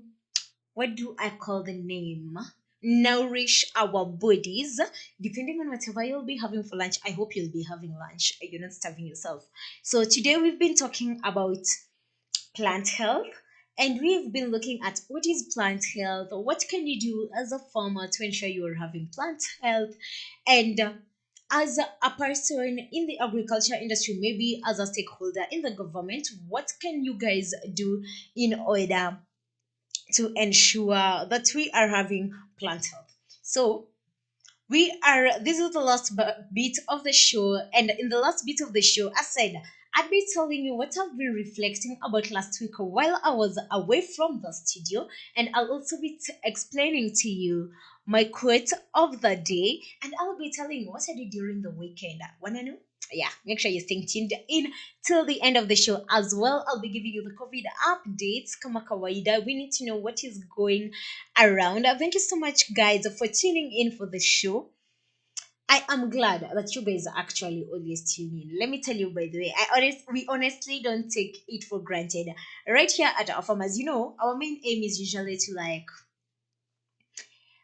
what do I call the name? Nourish our bodies. Depending on whatever you'll be having for lunch, I hope you'll be having lunch. You're not starving yourself. So, today we've been talking about plant health, and we've been looking at what is plant health, what can you do as a farmer to ensure you are having plant health, and as a person in the agriculture industry, maybe as a stakeholder in the government, what can you guys do in order to ensure that we are having plant health? So we are, this is the last bit of the show, and in the last bit of the show, I said I'd be telling you what I've been reflecting about last week while I was away from the studio, and I'll also be explaining to you my quote of the day, and I'll be telling you what I did during the weekend. Wanna know? Yeah, make sure you're staying tuned in till the end of the show as well. I'll be giving you the COVID updates. Kama kawaida, we need to know what is going around. Thank you so much, guys, for tuning in for the show. I am glad that you guys actually always tune in. Let me tell you, by the way, we honestly don't take it for granted. Right here at our farmers, our main aim is usually to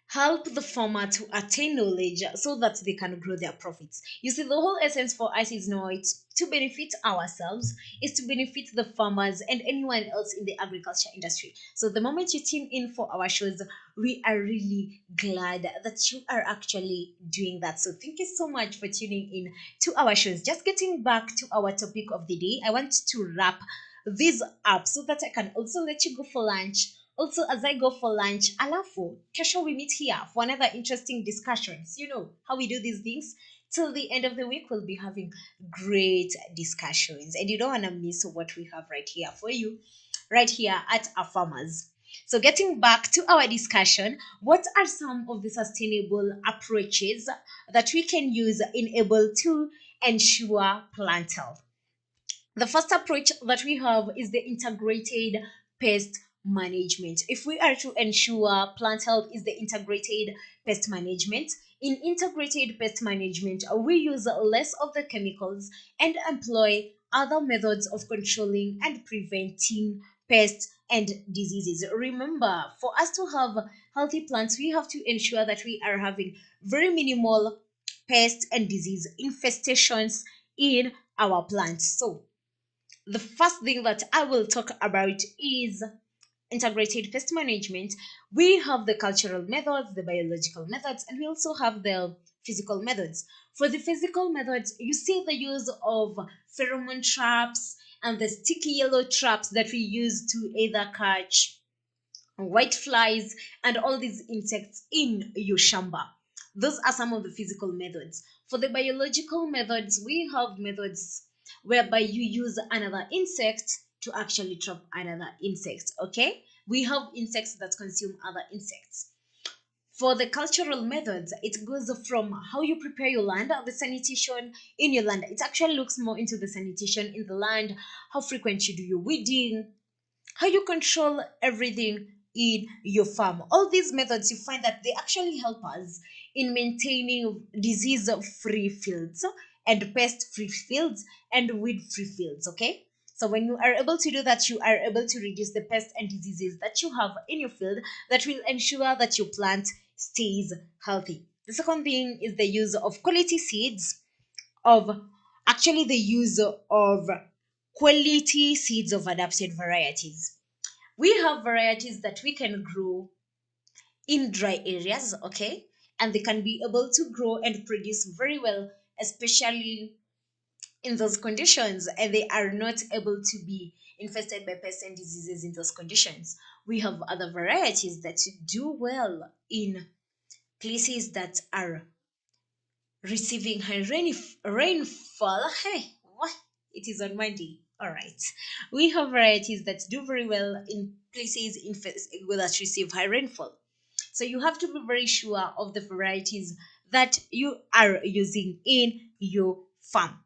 help the farmer to attain knowledge so that they can grow their profits. You see, the whole essence for us is not to benefit ourselves, is to benefit the farmers and anyone else in the agriculture industry. So the moment you tune in for our shows, we are really glad that you are actually doing that. So thank you so much for tuning in to our shows. Just getting back to our topic of the day, I want to wrap this up so that I can also let you go for lunch. Also, as I go for lunch, alafu, kesho we meet here for another interesting discussions. You know how we do these things. Till the end of the week, we'll be having great discussions. And you don't want to miss what we have right here for you, right here at our farmers. So, getting back to our discussion, what are some of the sustainable approaches that we can use in able to ensure plant health? The first approach that we have is the integrated pest management. If we are to ensure plant health, is the integrated pest management. In integrated pest management, we use less of the chemicals and employ other methods of controlling and preventing pests and diseases. Remember, for us to have healthy plants, we have to ensure that we are having very minimal pest and disease infestations in our plants. So, the first thing that I will talk about is integrated pest management. We have the cultural methods, the biological methods, and we also have the physical methods. For the physical methods, you see the use of pheromone traps and the sticky yellow traps that we use to either catch white flies and all these insects in your shamba. Those are some of the physical methods. For the biological methods, we have methods whereby you use another insect to actually trap another insect. Okay, we have insects that consume other insects. For the cultural methods, it goes from how you prepare your land, the sanitation in your land. It actually looks more into the sanitation in the land, how frequent you do your weeding, how you control everything in your farm. All these methods, you find that they actually help us in maintaining disease free fields and pest free fields and weed free fields. Okay, so when you are able to do that, you are able to reduce the pests and diseases that you have in your field, that will ensure that your plant stays healthy. The second thing is the use of quality seeds, of actually the use of quality seeds of adapted varieties. We have varieties that we can grow in dry areas, okay, and they can be able to grow and produce very well, especially in those conditions, and they are not able to be infested by pests and diseases in those conditions. We have other varieties that do well in places that are receiving high rainfall. Hey, what? It is on Monday. All right. We have varieties that do very well in places that receive high rainfall. So you have to be very sure of the varieties that you are using in your farm.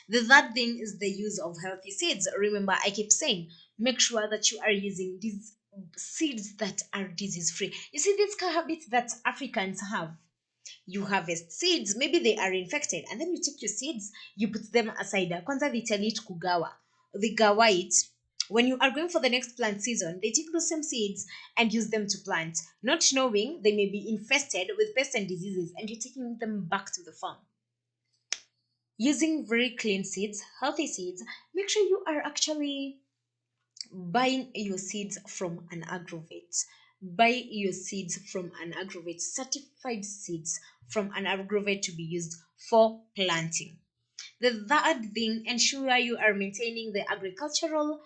The third thing is the use of healthy seeds. Remember, I keep saying, make sure that you are using these seeds that are disease free. You see, these habits that Africans have, you harvest seeds, maybe they are infected, and then you take your seeds, you put them aside. Kwanza they tell it kugawa, they gawa it. When you are going for the next plant season, they take those same seeds and use them to plant, not knowing they may be infested with pests and diseases, and you're taking them back to the farm. Using very clean seeds, healthy seeds, make sure you are actually buying your seeds from an agrovet. Buy your seeds from an agrovet, certified seeds from an agrovet to be used for planting. The third thing, ensure you are maintaining the agricultural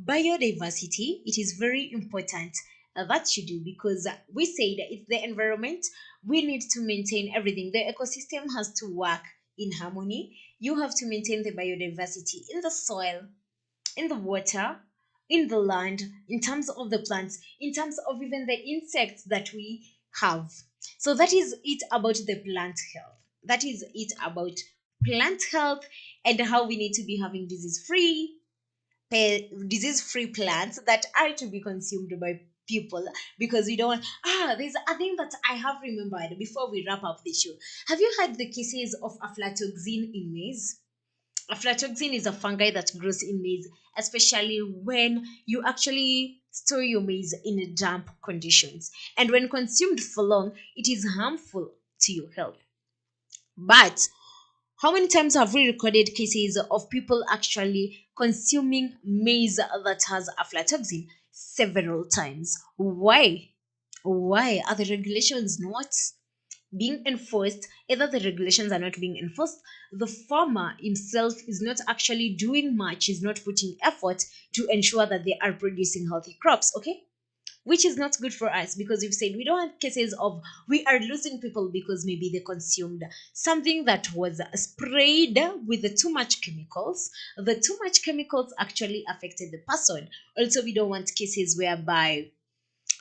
biodiversity. It is very important that you do, because we say that it's the environment. We need to maintain everything. The ecosystem has to work in harmony. You have to maintain the biodiversity in the soil, in the water, in the land, in terms of the plants, in terms of even the insects that we have. So that is it about the plant health. That is it about plant health and how we need to be having disease free plants that are to be consumed by people, because we don't want. There's a thing that I have remembered before we wrap up the show. Have you heard the cases of aflatoxin in maize? Aflatoxin is a fungi that grows in maize, especially when you actually store your maize in damp conditions. And when consumed for long, it is harmful to your health. But how many times have we recorded cases of people actually consuming maize that has aflatoxin? Several times. Why? Why are the regulations not being enforced? Either the regulations are not being enforced, the farmer himself is not actually doing much, is not putting effort to ensure that they are producing healthy crops, okay? Which is not good for us, because we've said we don't want cases of we are losing people because maybe they consumed something that was sprayed with the too much chemicals. The too much chemicals actually affected the person. Also, we don't want cases whereby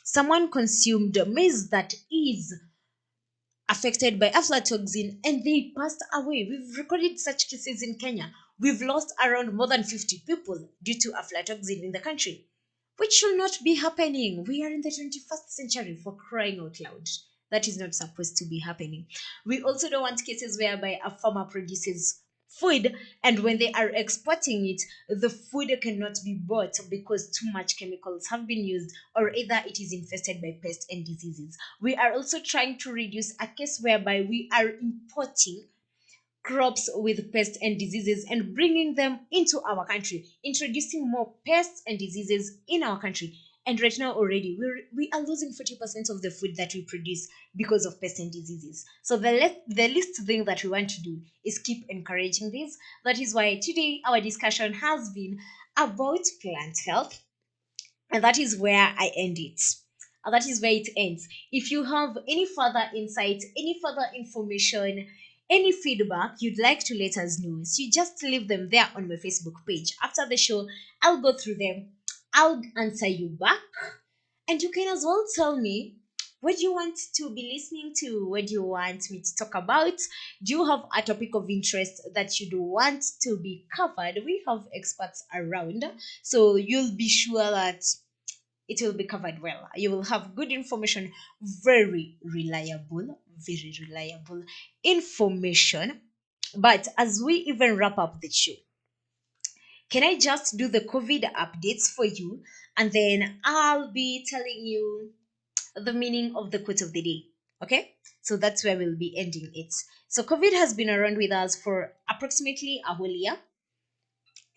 Someone consumed maize that is affected by aflatoxin and they passed away. We've recorded such cases in Kenya. We've lost around more than 50 people due to aflatoxin in the country, which should not be happening. We are in the 21st century, for crying out loud. That is not supposed to be happening. We also don't want cases whereby a farmer produces food and when they are exporting it, the food cannot be bought because too much chemicals have been used or either it is infested by pests and diseases. We are also trying to reduce a case whereby we are importing crops with pests and diseases and bringing them into our country, introducing more pests and diseases in our country. And right now, already, we are losing 40% of the food that we produce because of pests and diseases. So, the least thing that we want to do is keep encouraging this. That is why today our discussion has been about plant health, and that is where I end it. And that is where it ends. If you have any further insights, any further information, any feedback you'd like to let us know, so you just leave them there on my Facebook page. After the show, I'll go through them, I'll answer you back, and you can as well tell me what do you want to be listening to? What do you want me to talk about? Do you have a topic of interest that you'd want to be covered? We have experts around, so you'll be sure that it will be covered well. You will have good information, very reliable information. But as we even wrap up the show, can I just do the COVID updates for you? And then I'll be telling you the meaning of the quote of the day. Okay? So that's where we'll be ending it. So COVID has been around with us for approximately a whole year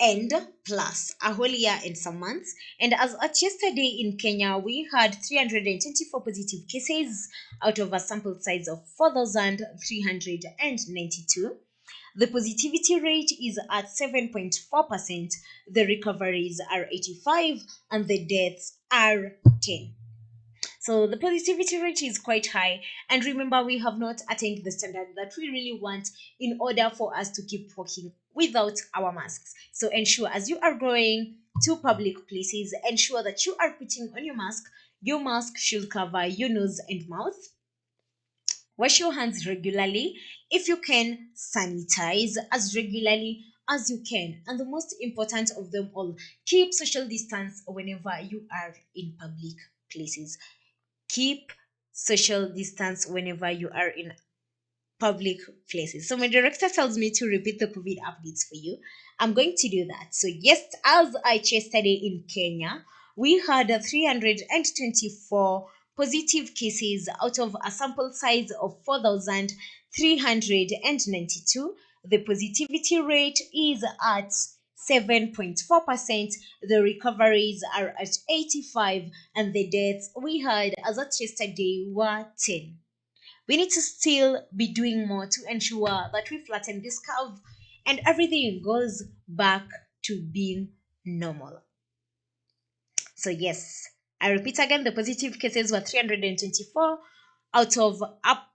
and plus a whole year and some months. And as at yesterday in Kenya, we had 324 positive cases out of a sample size of 4,392. The positivity rate is at 7.4%, the recoveries are 85, and the deaths are 10. So the positivity rate is quite high. And remember, we have not attained the standard that we really want in order for us to keep working without our masks. So ensure as you are going to public places, ensure that you are putting on your mask. Your mask should cover your nose and mouth. Wash your hands regularly. If you can, sanitize as regularly as you can. And the most important of them all, keep social distance whenever you are in public places. Keep social distance whenever you are in public places. So my director tells me to repeat the COVID updates for you. I'm going to do that. So yes, as I yesterday in Kenya, we had 324 positive cases out of a sample size of 4,392. The positivity rate is at 7.4%. The recoveries are at 85, and the deaths we had as at yesterday were 10. We need to still be doing more to ensure that we flatten this curve and everything goes back to being normal. So, yes, I repeat again, the positive cases were 324 out of up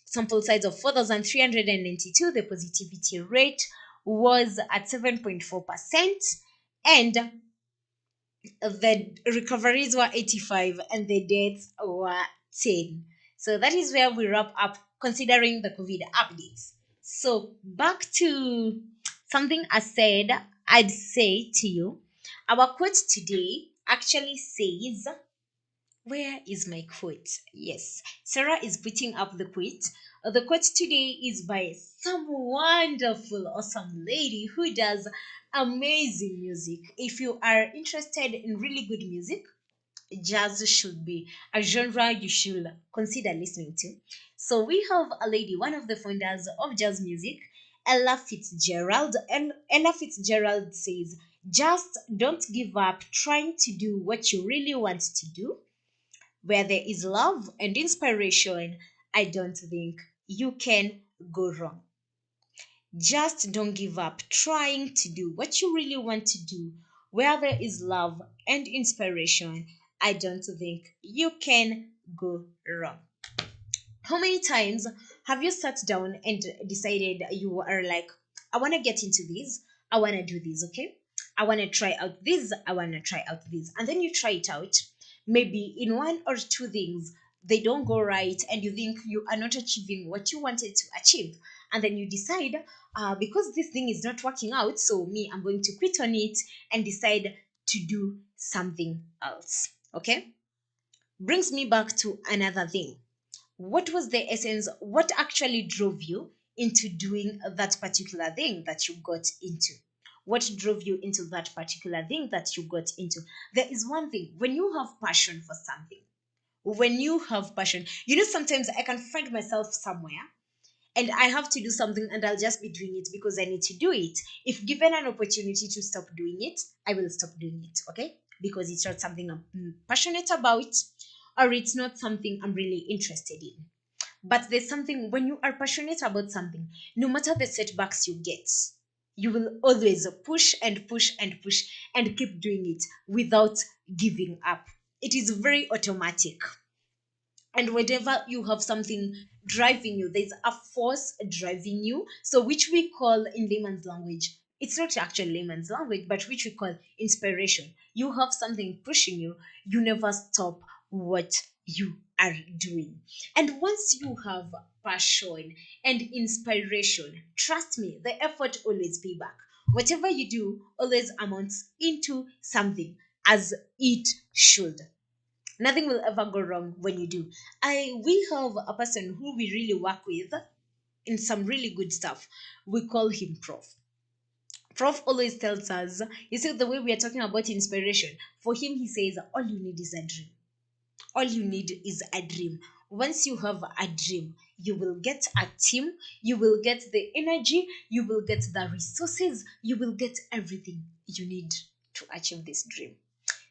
sample size of 4,392. The positivity rate was at 7.4%, and the recoveries were 85 and the deaths were 10. So that is where we wrap up considering the COVID updates. So back to something I said I'd say to you. Our quote today actually says, where is my quote? Yes, Sarah is putting up the quote. The quote today is by some wonderful, awesome lady who does amazing music. If you are interested in really good music, jazz should be a genre you should consider listening to. So we have a lady, one of the founders of jazz music, Ella Fitzgerald. And Ella Fitzgerald says, just don't give up trying to do what you really want to do. Where there is love and inspiration, I don't think you can go wrong. Just don't give up trying to do what you really want to do. Where there is love and inspiration, I don't think you can go wrong. How many times have you sat down and decided you are like, I want to get into this, I want to do this, okay? I want to try out this, I want to try out this. And then you try it out. maybe in one or two things they don't go right, and you think you are not achieving what you wanted to achieve, and then you decide, because this thing is not working out, so me, I'm going to quit on it and decide to do something else. Okay, brings me back to another thing. What was the essence? What actually drove you into doing that particular thing that you got into? What drove you into that particular thing that you got into? There is one thing: when you have passion for something, when you have passion, sometimes I can find myself somewhere and I have to do something, and I'll just be doing it because I need to do it. If given an opportunity to stop doing it, I will stop doing it, okay? Because it's not something I'm passionate about, or it's not something I'm really interested in. But there's something: when you are passionate about something, no matter the setbacks you get, you will always push and push and push and keep doing it without giving up. It is very automatic. And whenever you have something driving you, there's a force driving you, so which we call in layman's language, it's not actually layman's language, but which we call inspiration. You have something pushing you, you never stop what you are doing. And once you have passion and inspiration, trust me, the effort always pay back. Whatever you do always amounts into something, as it should. Nothing will ever go wrong when you do. We have a person who we really work with in some really good stuff. We call him Prof. Prof always tells us, you see, the way we are talking about inspiration, for him, he says, all you need is a dream. All you need is a dream. Once you have a dream, you will get a team, you will get the energy, you will get the resources, you will get everything you need to achieve this dream.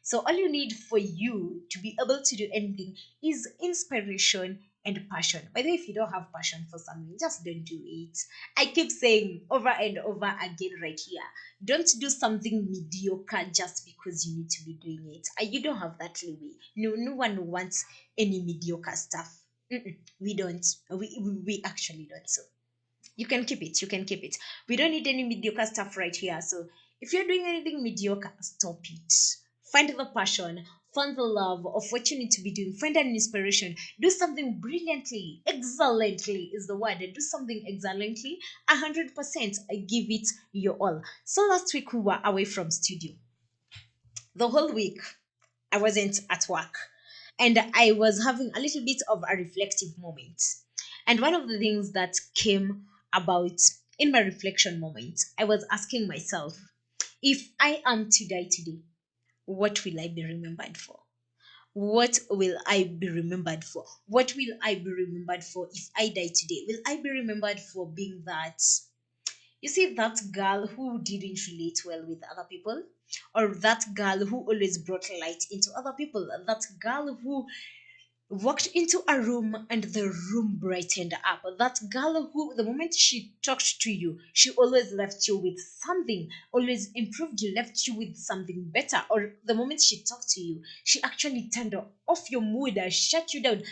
So all you need for you to be able to do anything is inspiration and passion. By the way, if you don't have passion for something, just don't do it. I keep saying over and over again right here, don't do something mediocre just because you need to be doing it. You don't have that leeway. No, no one wants any mediocre stuff. We don't. We actually don't. So you can keep it. You can keep it. We don't need any mediocre stuff right here. So if you're doing anything mediocre, stop it. Find the passion, find the love of what you need to be doing, find an inspiration, do something brilliantly, excellently is the word. Do something excellently, 100%. Give it your all. So last week we were away from studio. The whole week I wasn't at work, and I was having a little bit of a reflective moment. And one of the things that came about in my reflection moment, I was asking myself, if I am to die today, what will I be remembered for? What will I be remembered for? What will I be remembered for if I die today? Will I be remembered for being that, you see, that girl who didn't relate well with other people? Or that girl who always brought light into other people? That girl who walked into a room and the room brightened up? That girl who, the moment she talked to you, she always left you with something, always improved you, left you with something better. Or the moment she talked to you, she actually turned off your mood and shut you down.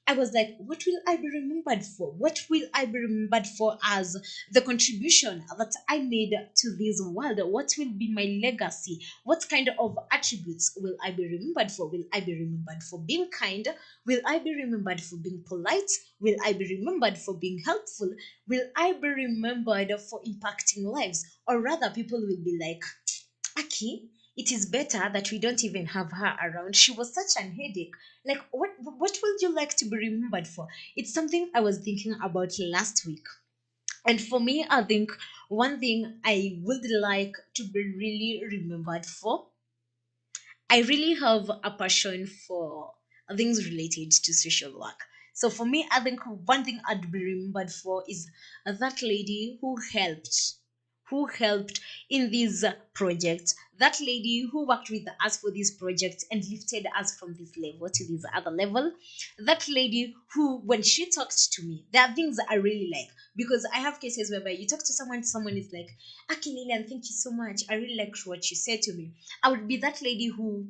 I was like, what will I be remembered for? What will I be remembered for as the contribution that I made to this world? What will be my legacy? What kind of attributes will I be remembered for? Will I be remembered for being kind? Will I be remembered for being polite? Will I be remembered for being helpful? Will I be remembered for impacting lives? Or rather, people will be like, Aki, it is better that we don't even have her around. She was such an headache. Like, what would you like to be remembered for? It's something I was thinking about last week. And for me, I think one thing I would like to be really remembered for, I really have a passion for things related to social work. So for me, I think one thing I'd be remembered for is that lady who helped in this project, that lady who worked with us for this project and lifted us from this level to this other level, that lady who, when she talked to me, there are things I really like, because I have cases whereby you talk to someone is like, Aki Lilian, thank you so much, I really liked what you said to me. I would be that lady who,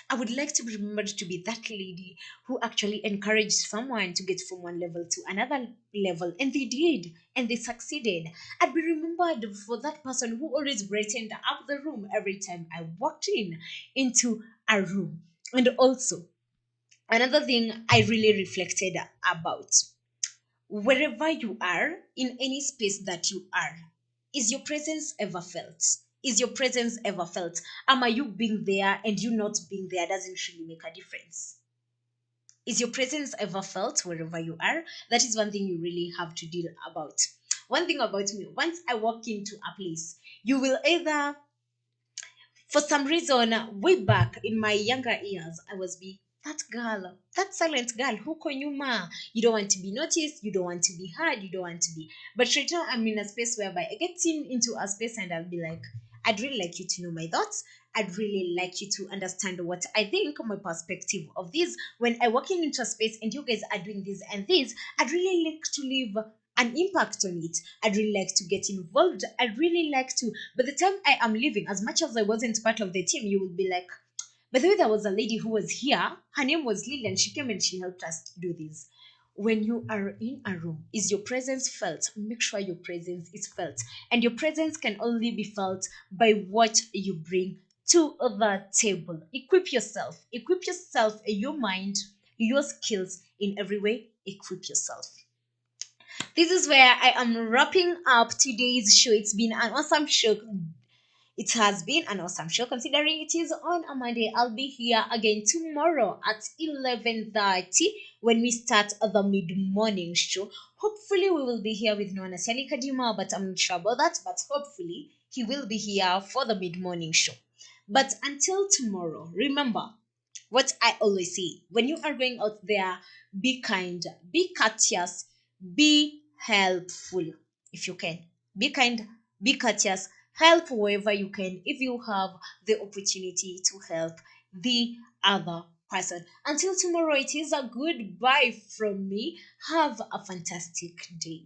I would like to be remembered to be that lady who actually encouraged someone to get from one level to another level, and they did, and they succeeded. I'd be remembered for that person who always brightened up the room every time I walked into a room. And also, another thing I really reflected about, wherever you are, in any space that you are, is your presence ever felt? Is your presence ever felt? Are you being there and you not being there doesn't really make a difference? Is your presence ever felt wherever you are? That is one thing you really have to deal about. One thing about me, once I walk into a place, you will either, for some reason, way back in my younger years, I was be that girl, that silent girl, who call you ma? You don't want to be noticed, you don't want to be heard, you don't want to be. But right now, I'm in a space whereby I get into a space and I'll be like, I'd really like you to know my thoughts. I'd really like you to understand what I think, my perspective of this. When I walk into a space and you guys are doing this and this, I'd really like to leave an impact on it. I'd really like to get involved. I'd really like to. By the time I am leaving, as much as I wasn't part of the team, you would be like, by the way, there was a lady who was here. Her name was Lillian. She came and she helped us do this. When you are in a room, is your presence felt? Make sure your presence is felt. And your presence can only be felt by what you bring to the table. Equip yourself, your mind, your skills in every way. Equip yourself. This is where I am wrapping up today's show. It's been an awesome show. It has been an awesome show considering it is on a Monday. I'll be here again tomorrow at 11:30 when we start the mid-morning show. Hopefully we will be here with Noana Sali Kadima, but I'm not sure about that. But hopefully he will be here for the mid-morning show. But until tomorrow, remember what I always say: when you are going out there, be kind, be courteous, be helpful if you can. Be kind, be courteous, help wherever you can if you have the opportunity to help the other person. Until tomorrow, it is a goodbye from me. Have a fantastic day.